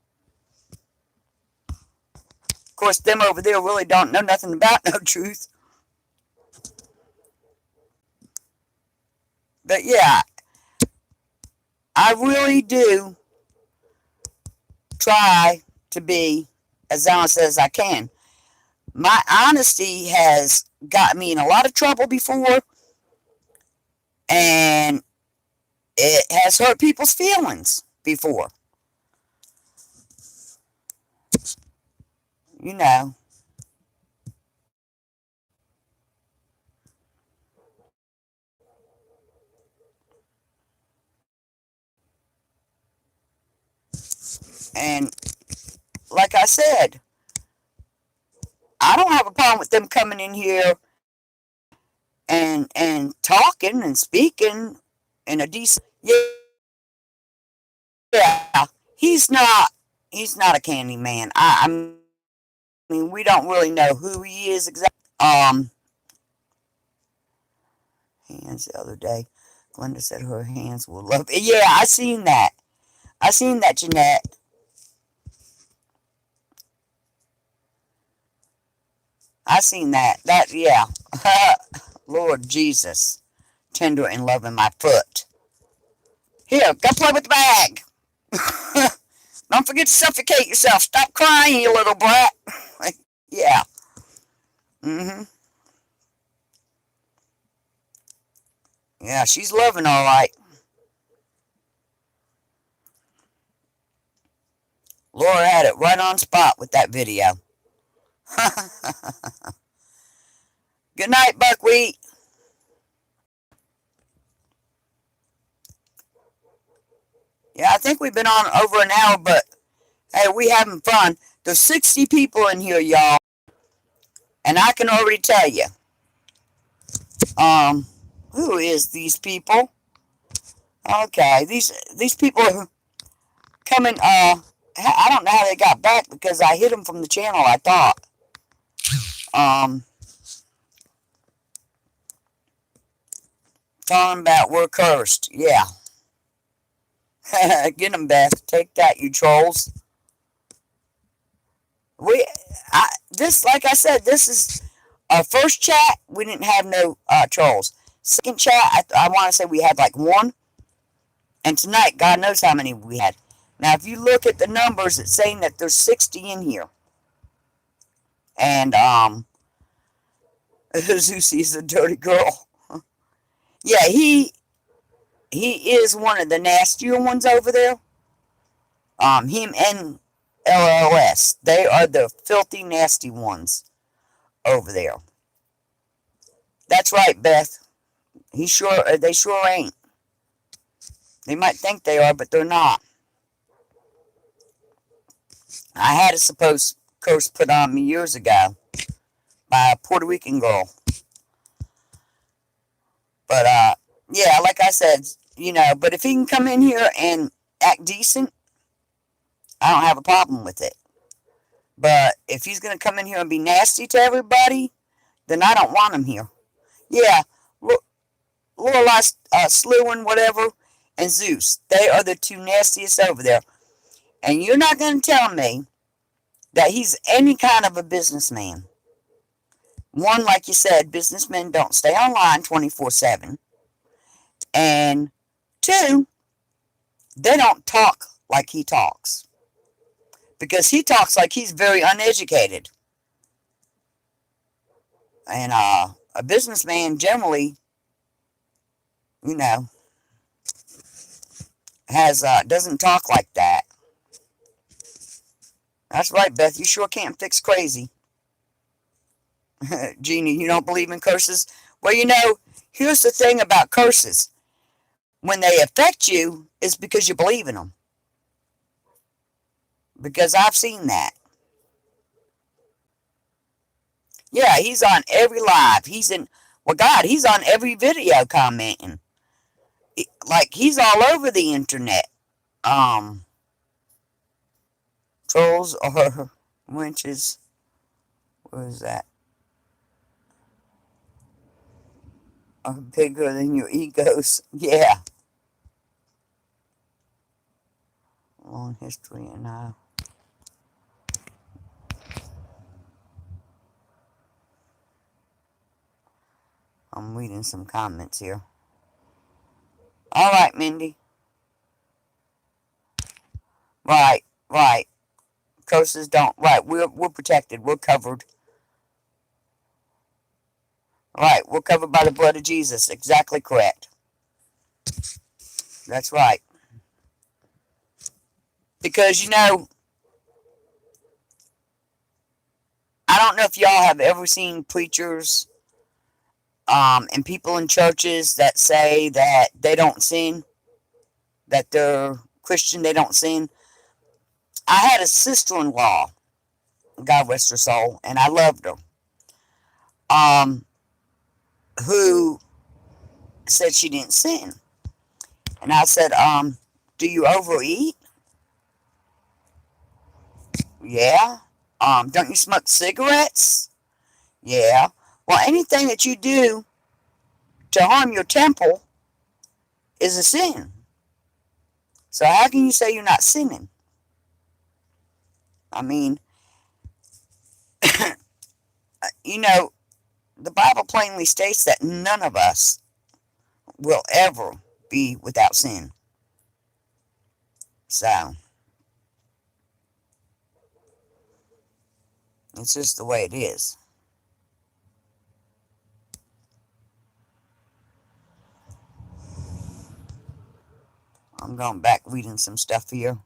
Of course, them over there really don't know nothing about no truth. But yeah, I really do try to be as honest as I can. My honesty has got me in a lot of trouble before, and it has hurt people's feelings before. You know. And like I said, I don't have a problem with them coming in here and talking and speaking in a decent. Yeah, he's not a candy man. I mean, we don't really know who he is exactly. Hands the other day, Glenda said her hands will love it. Yeah, I seen that. I seen that, Jeanette. I seen that. That, yeah. Lord Jesus, tender and loving my foot. Here, go play with the bag. Don't forget to suffocate yourself. Stop crying, you little brat. Yeah. Mm-hmm. Yeah, she's loving all right. Laura had it right on spot with that video. Good night, Buckwheat. Yeah, I think we've been on over an hour, but hey, we having fun. There's 60 people in here, y'all, and I can already tell you, um, who is these people? Okay, these people are coming. I don't know how they got back because I hit them from the channel. I thought. Um, Talking about we're cursed. Yeah, get them, Beth. Take that, you trolls. This, like I said, this is our first chat. We didn't have no trolls. Second chat, I want to say we had like one, and tonight, God knows how many we had. Now, if you look at the numbers, it's saying that there's 60 in here, and Zeusie's a dirty girl. Yeah, he is one of the nastier ones over there. Him and LLS, they are the filthy, nasty ones over there. That's right, Beth. They sure ain't. They might think they are, but they're not. I had a supposed curse put on me years ago by a Puerto Rican girl. But, yeah, like I said, but if he can come in here and act decent, I don't have a problem with it. But if he's going to come in here and be nasty to everybody, then I don't want him here. Yeah, Lorelei, Slewin, whatever, and Zeus. They are the two nastiest over there. And you're not going to tell me that he's any kind of a businessman. One, like you said, businessmen don't stay online 24/7. And two, they don't talk like he talks. Because he talks like he's very uneducated. And a businessman generally, you know, has doesn't talk like that. That's right, Beth. You sure can't fix crazy. Jeannie, you don't believe in curses? Well, here's the thing about curses. When they affect you, it's because you believe in them. Because I've seen that. Yeah, he's on every live. He's on every video commenting. Like, he's all over the internet. Um, Trolls or winches. What is that? Are bigger than your egos. Yeah. Long history and I'm reading some comments here. All right, Mindy. Right, right. Curses don't. Right, we're protected. We're covered. Right, we're covered by the blood of Jesus. Exactly correct. That's right. Because, you know, I don't know if y'all have ever seen preachers and people in churches that say that they don't sin, that they're Christian, they don't sin. I had a sister-in-law, God rest her soul, and I loved her, um, who said she didn't sin. And I said, do you overeat? Yeah. Don't you smoke cigarettes? Yeah. Well, anything that you do to harm your temple is a sin. So how can you say you're not sinning? I mean, you know, the Bible plainly states that none of us will ever be without sin. So, it's just the way it is. I'm going back reading some stuff here.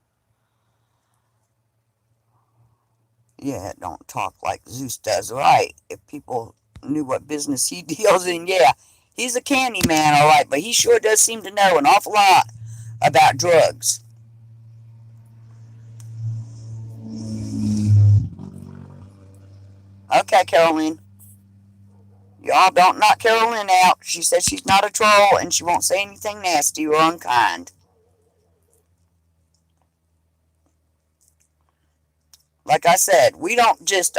Yeah, don't talk like Zeus does. Right. If people knew what business he deals in, yeah. He's a candy man, all right, but he sure does seem to know an awful lot about drugs. Okay, Carolyn. Y'all don't knock Carolyn out. She says she's not a troll and she won't say anything nasty or unkind. Like I said, we don't just,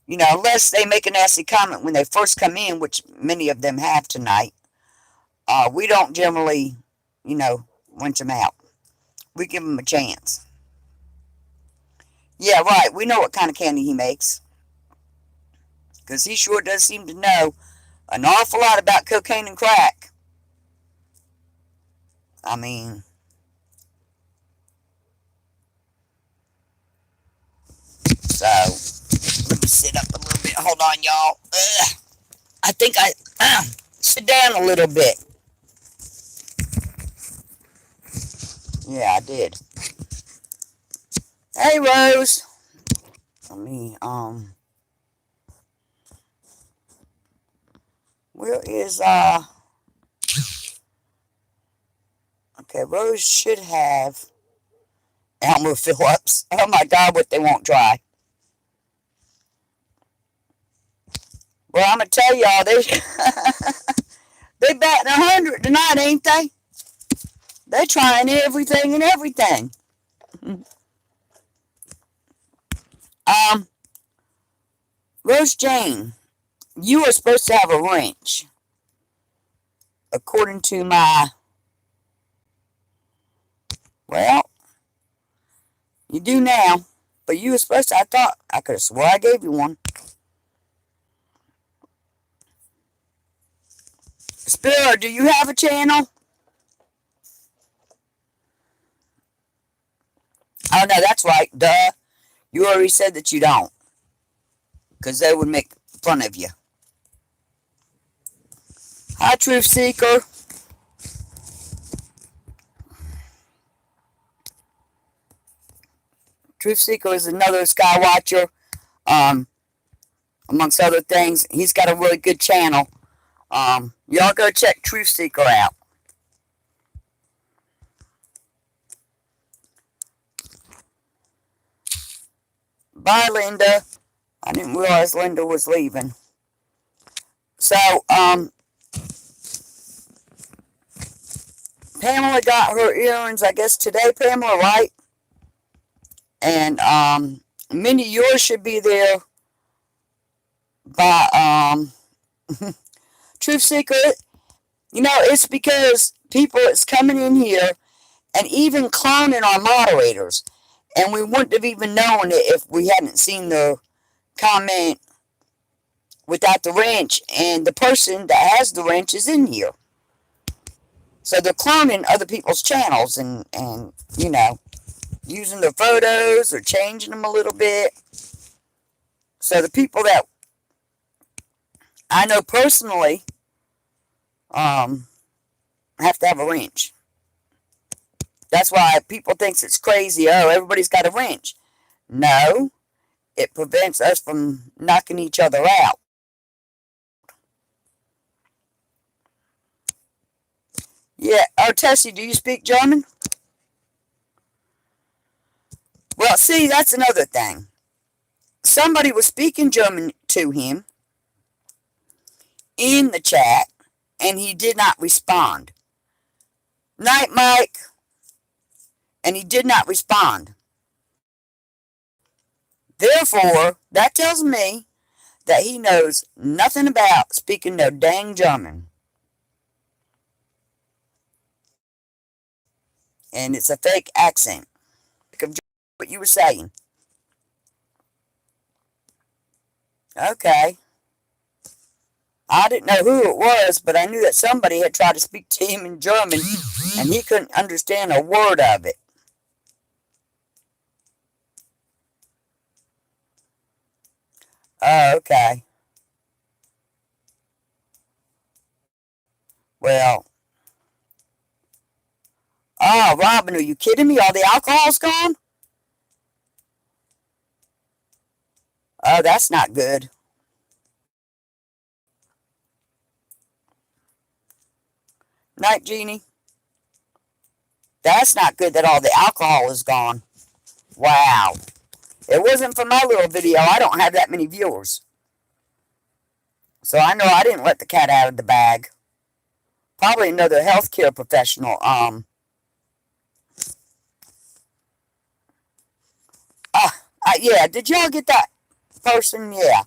unless they make a nasty comment when they first come in, which many of them have tonight, we don't generally, wrench them out. We give them a chance. Yeah, right. We know what kind of candy he makes. Because he sure does seem to know an awful lot about cocaine and crack. I mean, so, let me sit up a little bit. Hold on, y'all. I think I sit down a little bit. Yeah, I did. Hey, Rose. Let me, where is, okay, Rose should have Elmer Phillips. Oh my God, what they won't try. Well, I'm gonna tell y'all, they batting 100 tonight, ain't they? They trying everything and everything. Rose Jane, you are supposed to have a wrench, according to my. Well, you do now, but you were supposed to. I thought I could have swore I gave you one. Spiller, do you have a channel? Oh no, that's right. Duh. You already said that you don't, because they would make fun of you. Hi, Truth Seeker. Truth Seeker is another Sky Watcher. Amongst other things, he's got a really good channel. Y'all go check Truth Seeker out. Bye, Linda. I didn't realize Linda was leaving. So, Pamela got her earrings, I guess, today, Pamela, right? And, Minnie, yours should be there by, Truth Seeker. It's because people is coming in here and even cloning our moderators. And we wouldn't have even known it if we hadn't seen the comment without the wrench. And the person that has the wrench is in here. So they're cloning other people's channels and using their photos or changing them a little bit. So the people that I know personally, I have to have a wrench. That's why people thinks it's crazy. Oh, everybody's got a wrench. No, it prevents us from knocking each other out. Yeah. Oh, Tessie, do you speak German? Well, see, that's another thing. Somebody was speaking German to him in the chat, and he did not respond. Night, Mike. And he did not respond. Therefore, that tells me that he knows nothing about speaking no dang German. And it's a fake accent. What you were saying. Okay. I didn't know who it was, but I knew that somebody had tried to speak to him in German, and he couldn't understand a word of it. Oh, okay. Well, oh, Robin, are you kidding me? All the alcohol's gone? Oh, that's not good. Night, Jeannie. That's not good that all the alcohol is gone. Wow. It wasn't for my little video. I don't have that many viewers. So I know I didn't let the cat out of the bag. Probably another healthcare professional. Yeah, did y'all get that person? Yeah.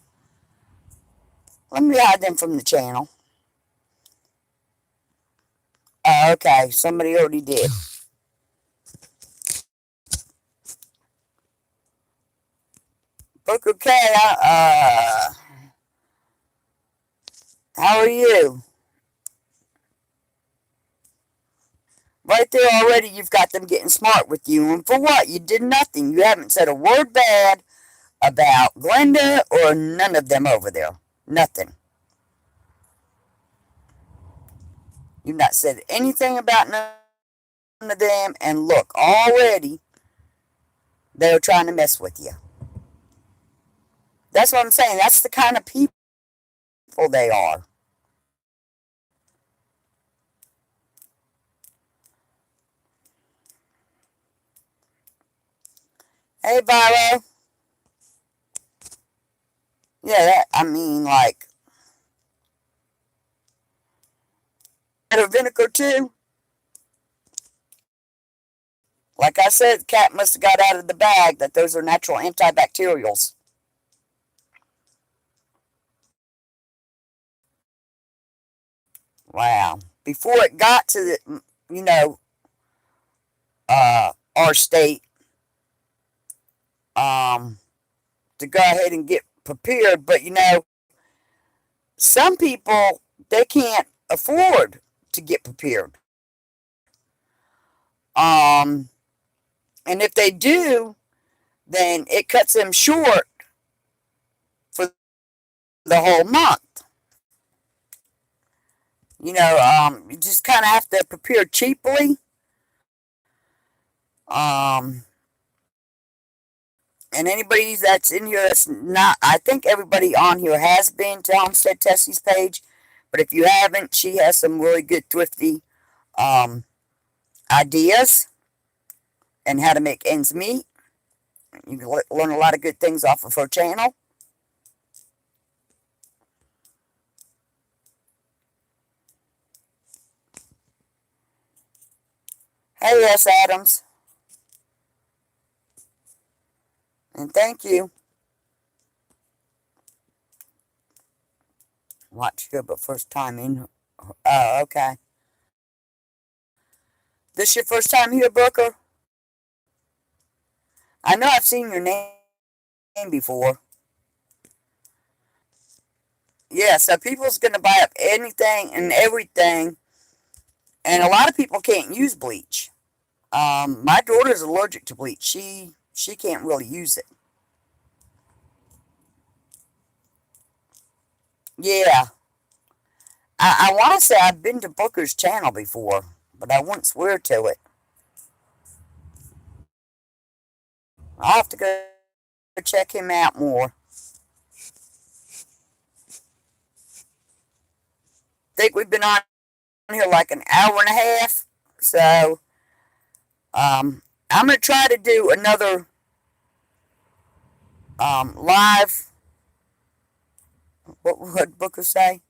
Let me hide them from the channel. Okay, somebody already did. Booker K, how are you? Right there already, you've got them getting smart with you. And for what? You did nothing. You haven't said a word bad about Glenda or none of them over there. Nothing. You've not said anything about none of them. And look, already, they're trying to mess with you. That's what I'm saying. That's the kind of people they are. Hey, Viro. Yeah, that, I mean, like, better vinegar too. Like I said, the cat must have got out of the bag that those are natural antibacterials. Wow. Before it got to the, our state, to go ahead and get prepared, but some people, they can't afford to get prepared. And if they do, then it cuts them short for the whole month. You just kind of have to prepare cheaply. And anybody that's in here that's not, I think everybody on here has been to Homestead Tessie's page. But if you haven't, she has some really good thrifty ideas and how to make ends meet. You can learn a lot of good things off of her channel. Hey, S. Adams. And thank you. Watch here, but first time in. Oh, okay. This your first time here, Booker? I know I've seen your name before. Yeah, so people's going to buy up anything and everything. And a lot of people can't use bleach. My daughter's allergic to bleach. She can't really use it. Yeah. I want to say I've been to Booker's channel before, but I wouldn't swear to it. I'll have to go check him out more. Think we've been on here like an hour and a half. So, I'm going to try to do another live. What would Booker say?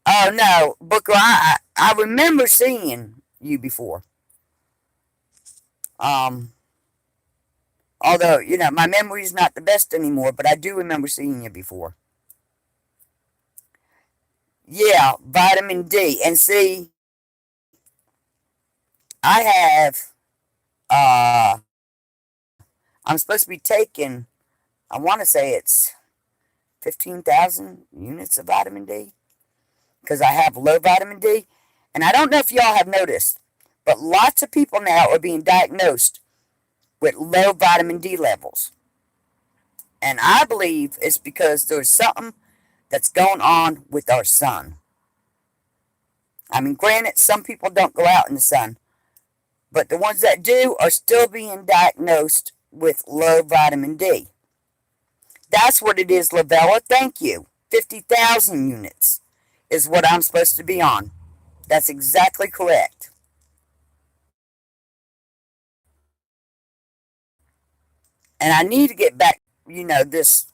Oh, no. Booker, I remember seeing you before. Although, my memory's not the best anymore, but I do remember seeing you before. Yeah, vitamin D. And see, I have, I'm supposed to be taking, I want to say it's 15,000 units of vitamin D because I have low vitamin D. And I don't know if y'all have noticed, but lots of people now are being diagnosed with low vitamin D levels. And I believe it's because there's something that's going on with our sun. I mean, granted, some people don't go out in the sun, but the ones that do are still being diagnosed with low vitamin D. That's what it is, Lavella. Thank you. 50,000 units is what I'm supposed to be on. That's exactly correct. And I need to get back, this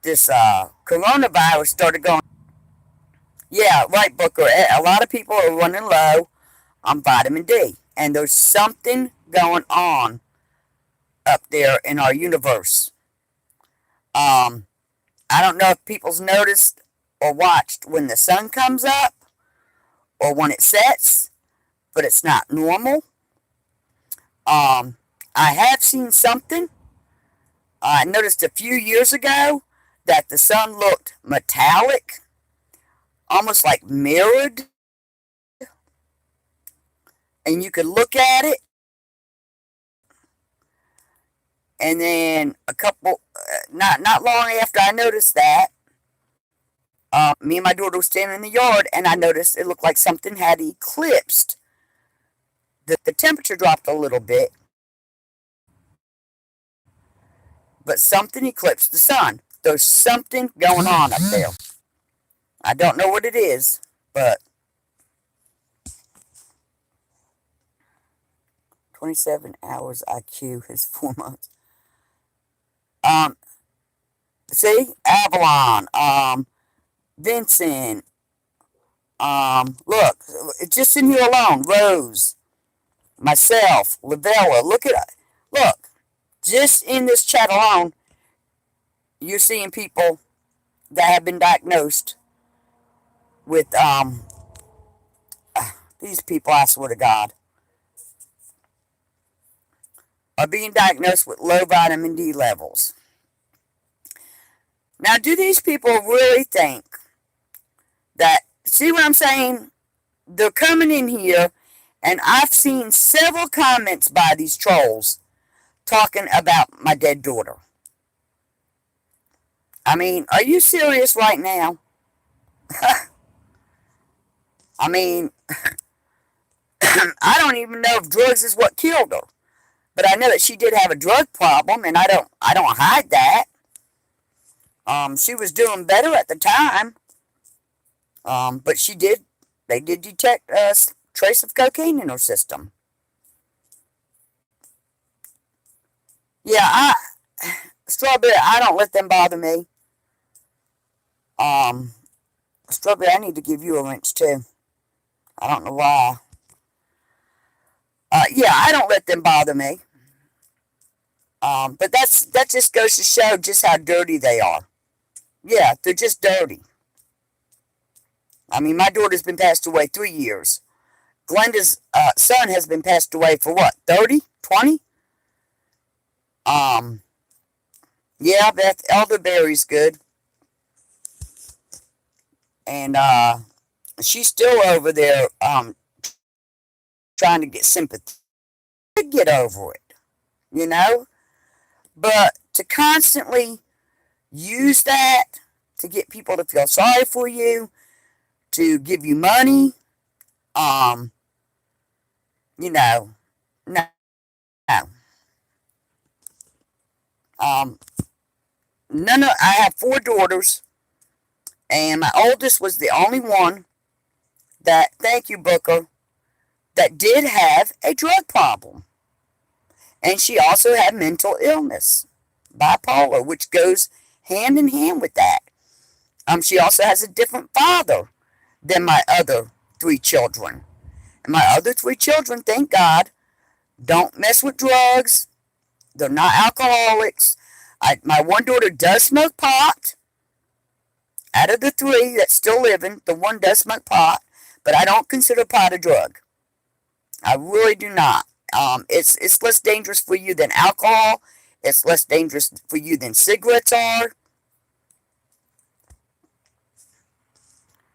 coronavirus started going. Yeah, right, Booker. A lot of people are running low on vitamin D. And there's something going on up there in our universe. I don't know if people's noticed or watched when the sun comes up or when it sets, but it's not normal. I have seen something. I noticed a few years ago that the sun looked metallic, almost like mirrored, and you could look at it. And then not long after I noticed that, me and my daughter were standing in the yard, and I noticed it looked like something had eclipsed. The temperature dropped a little bit, but something eclipsed the sun. There's something going on up there. I don't know what it is, but 27 hours IQ is 4 months. See, Avalon, Vincent, look, just in here alone, Rose, myself, Lavella, look, just in this chat alone, you're seeing people that have been diagnosed with, these people, I swear to God, are being diagnosed with low vitamin D levels. Now, do these people really think that, see what I'm saying? They're coming in here, and I've seen several comments by these trolls talking about my dead daughter. I mean, are you serious right now? I mean, I don't even know if drugs is what killed her. But I know that she did have a drug problem, and I don't hide that. She was doing better at the time. But they did detect a trace of cocaine in her system. Yeah, Strawberry, I don't let them bother me. Strawberry, I need to give you a wrench too. I don't know why. Yeah, I don't let them bother me. But that just goes to show just how dirty they are. Yeah, they're just dirty. I mean, my daughter's been passed away 3 years. Glenda's son has been passed away for what, 30, 20? Yeah, Beth Elderberry's good. And she's still over there trying to get sympathy. Get over it, you know? But to constantly use that to get people to feel sorry for you, to give you money. Um, you know, no. Um, none of, I have 4 daughters, and my oldest was the only one that, thank you, Booker, that did have a drug problem. And she also had mental illness, bipolar, which goes hand in hand with that. She also has a different father than my other 3 children. And my other 3 children, thank God, don't mess with drugs. They're not alcoholics. My one daughter does smoke pot. Out of the 3 that's still living, the one does smoke pot, but I don't consider pot a drug. I really do not. It's less dangerous for you than alcohol. It's less dangerous for you than cigarettes are.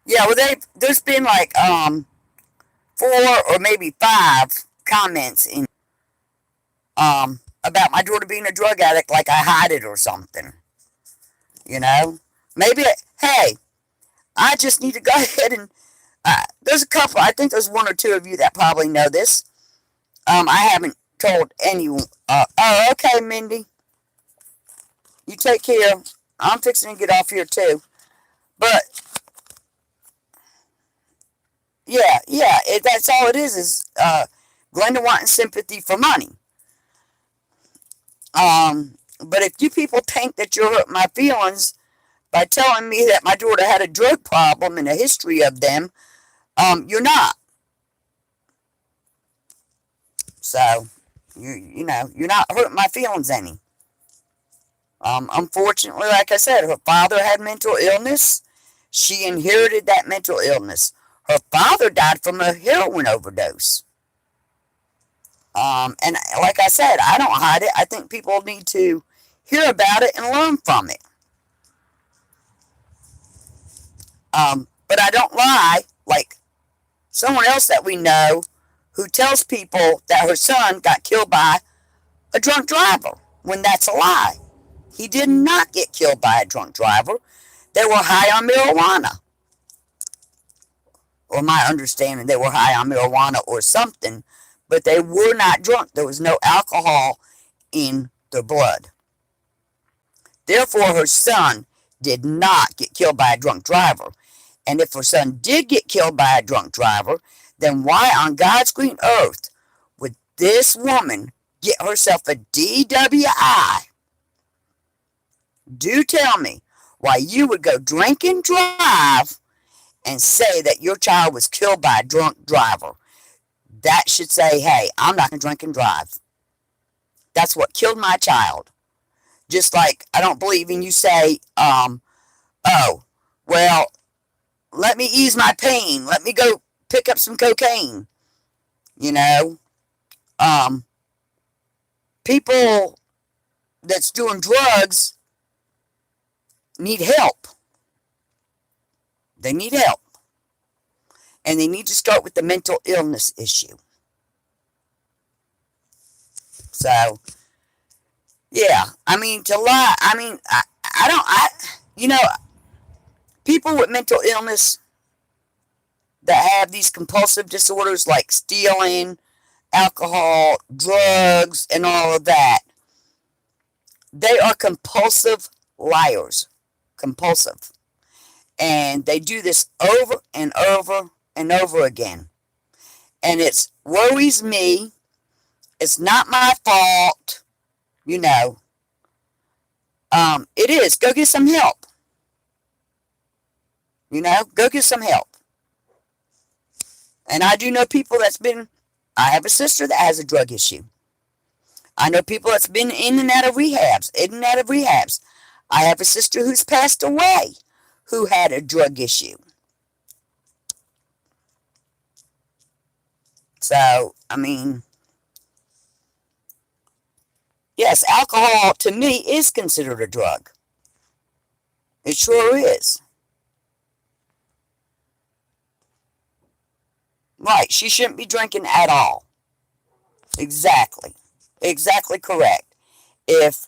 Yeah, well, there's been like 4 or maybe 5 comments in about my daughter being a drug addict, like I hide it or something. You know, maybe hey, I just need to go ahead and there's a couple. I think there's 1 or 2 of you that probably know this. I haven't told anyone. Oh, okay, Mindy. You take care. I'm fixing to get off here too. But yeah, that's all it is Glenda wanting sympathy for money. But if you people think that you're hurting my feelings by telling me that my daughter had a drug problem and a history of them, you're not. So, you know, you're not hurting my feelings any. Unfortunately, like I said, her father had mental illness. She inherited that mental illness. Her father died from a heroin overdose. And like I said, I don't hide it. I think people need to hear about it and learn from it. But I don't lie like someone else that we know who tells people that her son got killed by a drunk driver when that's a lie. He did not get killed by a drunk driver. They were high on marijuana. Or my understanding, they were high on marijuana or something, but they were not drunk. There was no alcohol in their blood. Therefore, her son did not get killed by a drunk driver. And if her son did get killed by a drunk driver, then why on God's green earth would this woman get herself a DWI? Do tell me why you would go drink and drive and say that your child was killed by a drunk driver. That should say, hey, I'm not going to drink and drive. That's what killed my child. Just like I don't believe in you say, oh, well, let me ease my pain. Let me go pick up some cocaine. You know, people that's doing drugs need help. They need help. And they need to start with the mental illness issue. So, yeah, I mean, to lie, I mean, you know, people with mental illness that have these compulsive disorders like stealing, alcohol, drugs, and all of that, they are compulsive liars. Compulsive. And they do this over and over and over again. And it's worries me. It's not my fault. You know. It is. Go get some help. You know, go get some help. And I do know people I have a sister that has a drug issue. I know people that's been in and out of rehabs. I have a sister who's passed away who had a drug issue. So, I mean, yes, alcohol to me is considered a drug. It sure is. Right, she shouldn't be drinking at all. Exactly. Exactly correct. If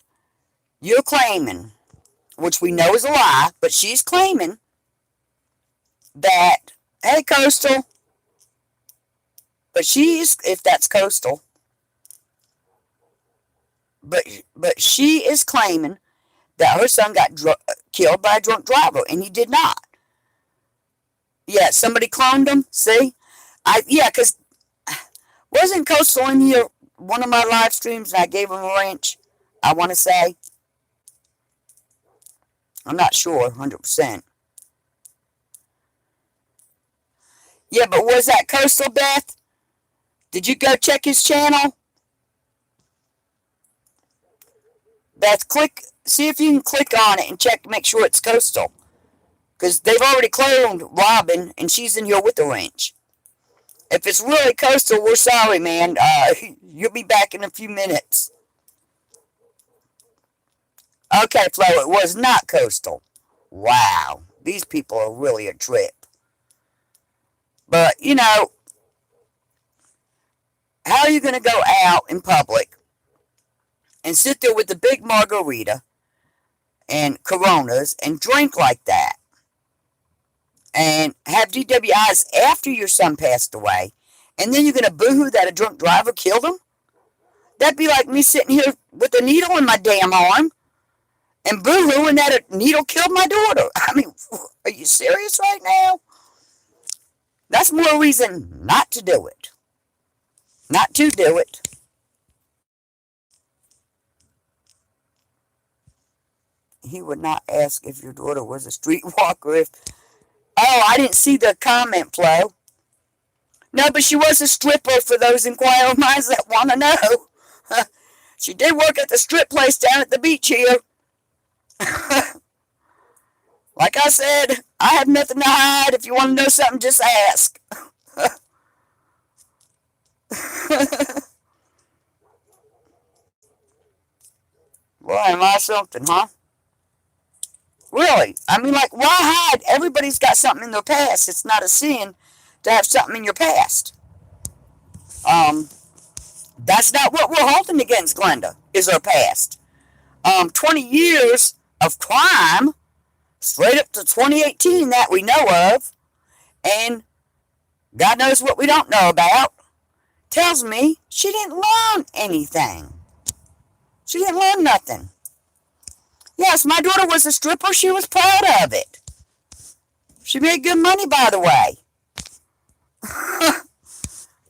you're claiming, which we know is a lie, but she's claiming that, hey, Coastal, but she's, if that's Coastal, but she is claiming that her son got killed by a drunk driver, and he did not. Yeah, somebody cloned him. See, because wasn't Coastal in here one of my live streams, and I gave him a wrench? I want to say, I'm not sure, 100%. Yeah, but was that Coastal, Beth? Did you go check his channel? Beth, see if you can click on it and check, make sure it's Coastal. Because they've already cloned Robin, and she's in here with the wrench. If it's really Coastal, we're sorry, man. You'll be back in a few minutes. Okay, Flo, it was not Coastal. Wow, these people are really a trip. But, how are you going to go out in public and sit there with the big margarita and Coronas and drink like that and have DWIs after your son passed away, and then you're going to boo-hoo that a drunk driver killed him? That'd be like me sitting here with a needle in my damn arm and boo-hooing that a needle killed my daughter. I mean, are you serious right now? That's more reason not to do it. Not to do it. He would not ask if your daughter was a streetwalker. Oh, I didn't see the comment, Flo. No, but she was a stripper, for those inquiring minds that want to know. She did work at the strip place down at the beach here. Like I said, I have nothing to hide. If you want to know something, just ask. Boy, am I something, huh? Really? I mean, like, why hide? Everybody's got something in their past. It's not a sin to have something in your past. That's not what we're holding against, Glenda, is our past. 20 years of crime, straight up to 2018 that we know of, and God knows what we don't know about, tells me she didn't learn anything. She didn't learn nothing. Yes, my daughter was a stripper. She was proud of it. She made good money, by the way.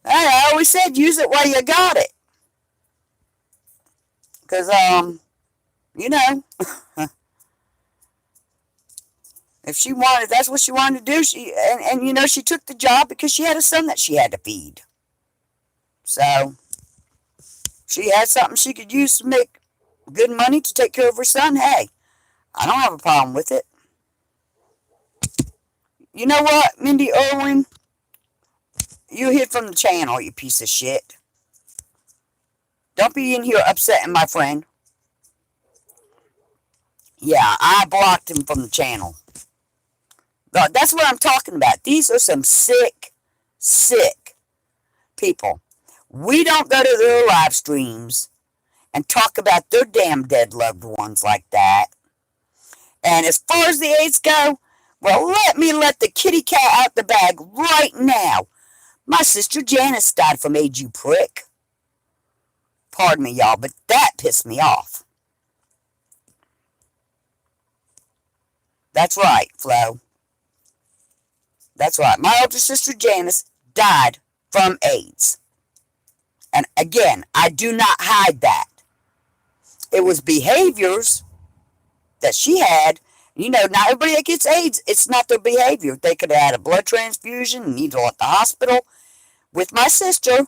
I always said use it while you got it. Because, if she wanted, that's what she wanted to do. She took the job because she had a son that she had to feed. So, she had something she could use to make good money to take care of her son. Hey, I don't have a problem with it. You know what, Mindy Irwin? You hid from the channel, you piece of shit. Don't be in here upsetting my friend. Yeah, I blocked him from the channel. That's what I'm talking about. These are some sick people. We don't go to their live streams and talk about their damn dead loved ones like that. And as far as the AIDS go, well, let me let the kitty cat out the bag right now. My sister Janice died from AIDS, you prick. Pardon me, y'all, but that pissed me off. That's right, Flo. That's right. My older sister Janice died from AIDS. And again, I do not hide that. It was behaviors that she had. Not everybody that gets AIDS, it's not their behavior. They could have had a blood transfusion, needle at the hospital. With my sister,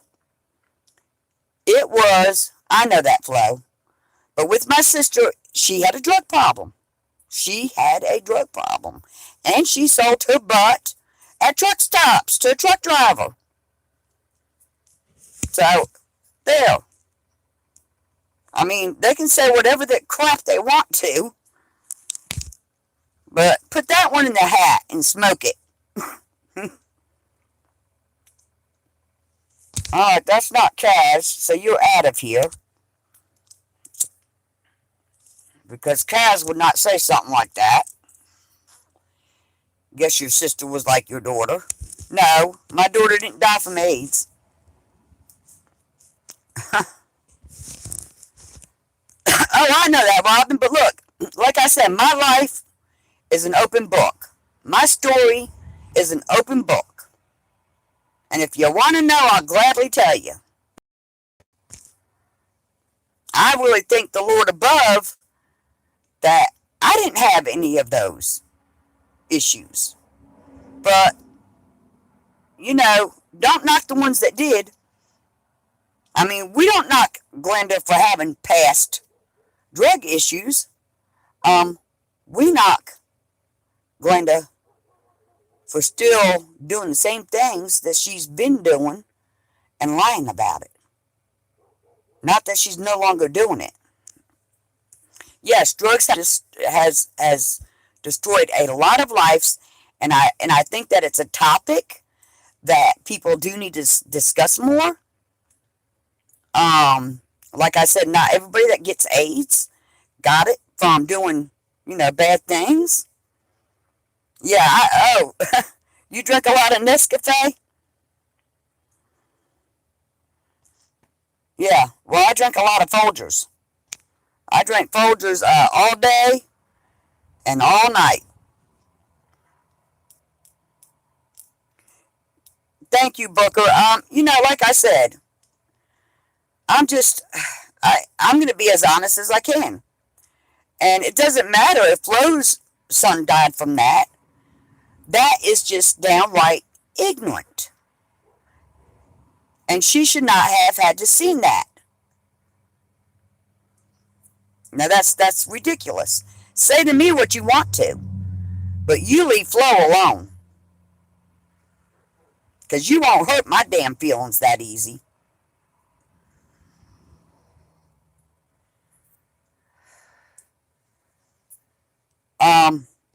it was, I know that, Flo. But with my sister, she had a drug problem. She had a drug problem. And she sold her butt at truck stops to a truck driver. So, there. I mean, they can say whatever the crap they want to. But put that one in the hat and smoke it. Alright, that's not Kaz, so you're out of here. Because Kaz would not say something like that. Guess your sister was like your daughter. No, my daughter didn't die from AIDS. Oh, I know that, Robin, but look, like I said, my life is an open book. My story is an open book. And if you want to know, I'll gladly tell you. I really thank the Lord above that I didn't have any of those issues. But, don't knock the ones that did. I mean, we don't knock Glenda for having past drug issues. We knock Glenda for still doing the same things that she's been doing and lying about it. Not that she's no longer doing it. Yes, drugs has destroyed a lot of lives, and I think that it's a topic that people do need to discuss more. Like I said, not everybody that gets AIDS got it from doing, bad things. Yeah, you drink a lot of Nescafe? Yeah, well, I drink a lot of Folgers. I drink Folgers all day and all night. Thank you, Booker. Like I said, I'm going to be as honest as I can. And it doesn't matter if Flo's son died from that. That is just downright ignorant. And she should not have had to see that. Now that's ridiculous. Say to me what you want to, but you leave Flo alone. Because you won't hurt my damn feelings that easy.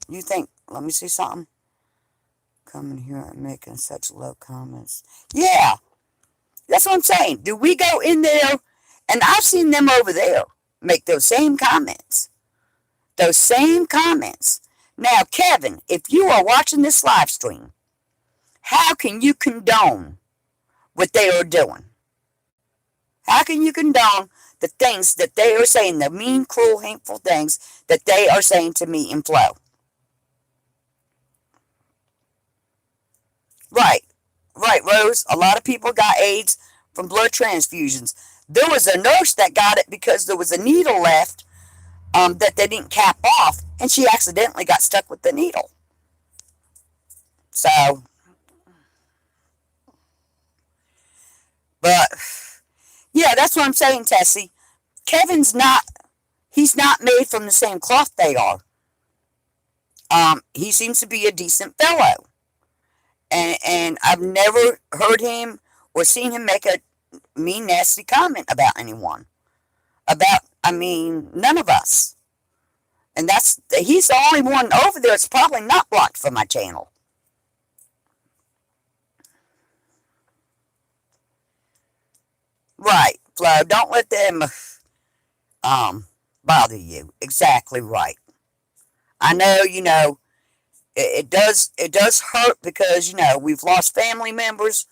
You think, let me see something. Coming here and making such low comments. Yeah, that's what I'm saying. Do we go in there, and I've seen them over there make those same comments. Those same comments. Now, Kevin, if you are watching this live stream, how can you condone what they are doing? How can you condone the things that they are saying, the mean, cruel, hateful things that they are saying to me and Flo? Right, Rose. A lot of people got AIDS from blood transfusions. There was a nurse that got it because there was a needle left that they didn't cap off, and she accidentally got stuck with the needle. So, but, yeah, that's what I'm saying, Tessie. He's not made from the same cloth they are. He seems to be a decent fellow. And I've never heard him or seen him make a mean, nasty comment about anyone. None of us. And he's the only one over there that's probably not blocked from my channel. Right, Flo, don't let them bother you. Exactly right. I know, it does hurt because, we've lost family members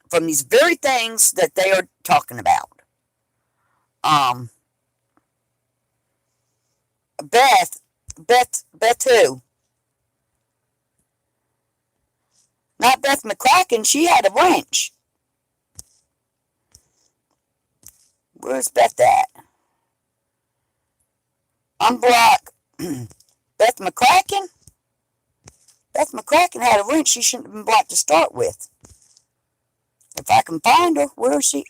from these very things that they are talking about. Beth who? Not Beth McCracken, she had a wrench. Where's Beth at? Unblock Beth McCracken? Beth McCracken had a wrench. She shouldn't have been blocked to start with. If I can find her, where is she?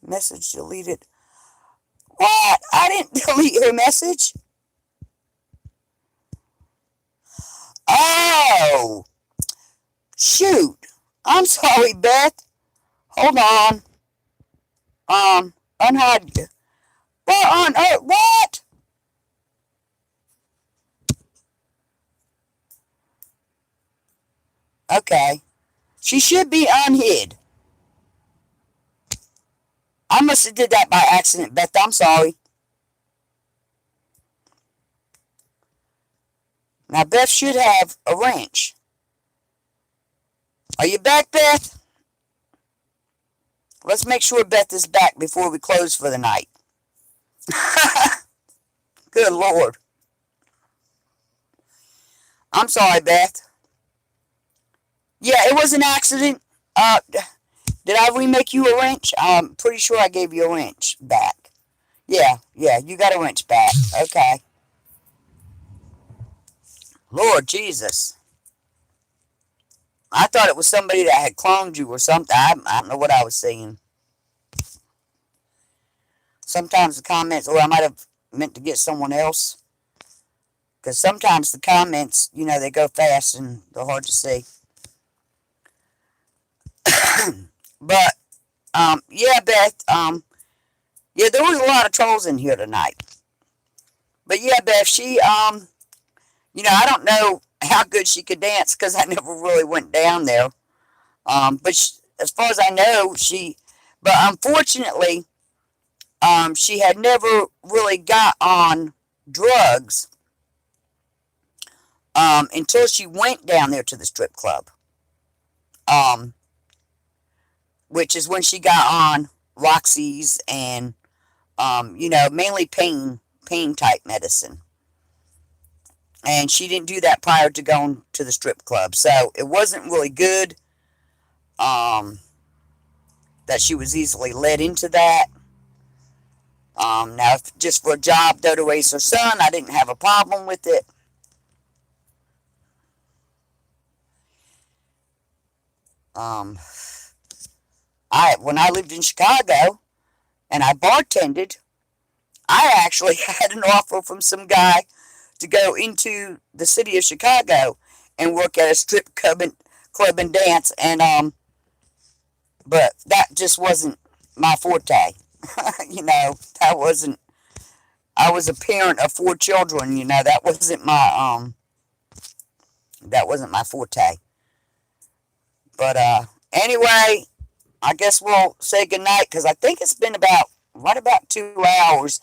Message deleted. What? I didn't delete her message. Oh, shoot. I'm sorry, Beth. Hold on. Unhide. What on earth? What? Okay. She should be unhid. I must have did that by accident, Beth. I'm sorry. Now, Beth should have a wrench. Are you back, Beth? Let's make sure Beth is back before we close for the night. Good Lord. I'm sorry, Beth. Yeah, it was an accident. Did I remake you a wrench? I'm pretty sure I gave you a wrench back. Yeah, you got a wrench back. Okay. Lord Jesus. I thought it was somebody that had cloned you or something. I don't know what I was saying. Sometimes the comments, or I might have meant to get someone else. Because sometimes the comments, they go fast and they're hard to see. But, yeah, Beth, yeah, there was a lot of trolls in here tonight. But yeah, Beth, she, I don't know how good she could dance because I never really went down there. But as far as I know, but unfortunately, she had never really got on drugs until she went down there to the strip club. Which is when she got on Roxy's and, mainly pain type medicine. And she didn't do that prior to going to the strip club. So it wasn't really good that she was easily led into that. Now, if just for a job, though, to raise her son, I didn't have a problem with it. When I lived in Chicago and I bartended, I actually had an offer from some guy to go into the city of Chicago and work at a strip club and dance, and but that just wasn't my forte. That wasn't. I was a parent of 4 children. That wasn't my forte. But anyway, I guess we'll say goodnight because I think it's been right about 2 hours.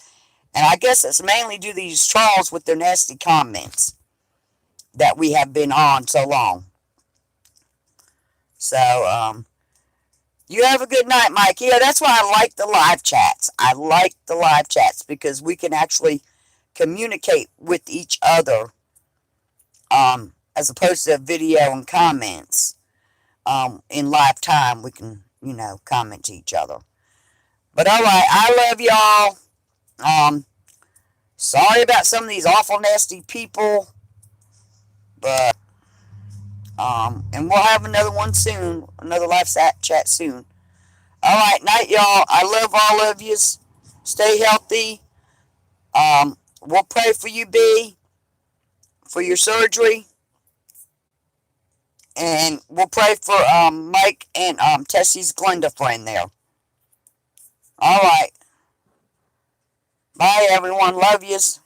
And I guess it's mainly due to these trolls with their nasty comments that we have been on so long. So, you have a good night, Mike. Yeah, that's why I like the live chats. I like the live chats because we can actually communicate with each other as opposed to video and comments. In live time, we can, comment to each other. But all right, I love y'all. Sorry about some of these awful nasty people, but and we'll have another one soon, another live chat soon. All right, night, y'all. I love all of yous. Stay healthy. We'll pray for you, B, for your surgery, and we'll pray for Mike and Tessie's Glenda friend there. All right. Bye, everyone. Love yous.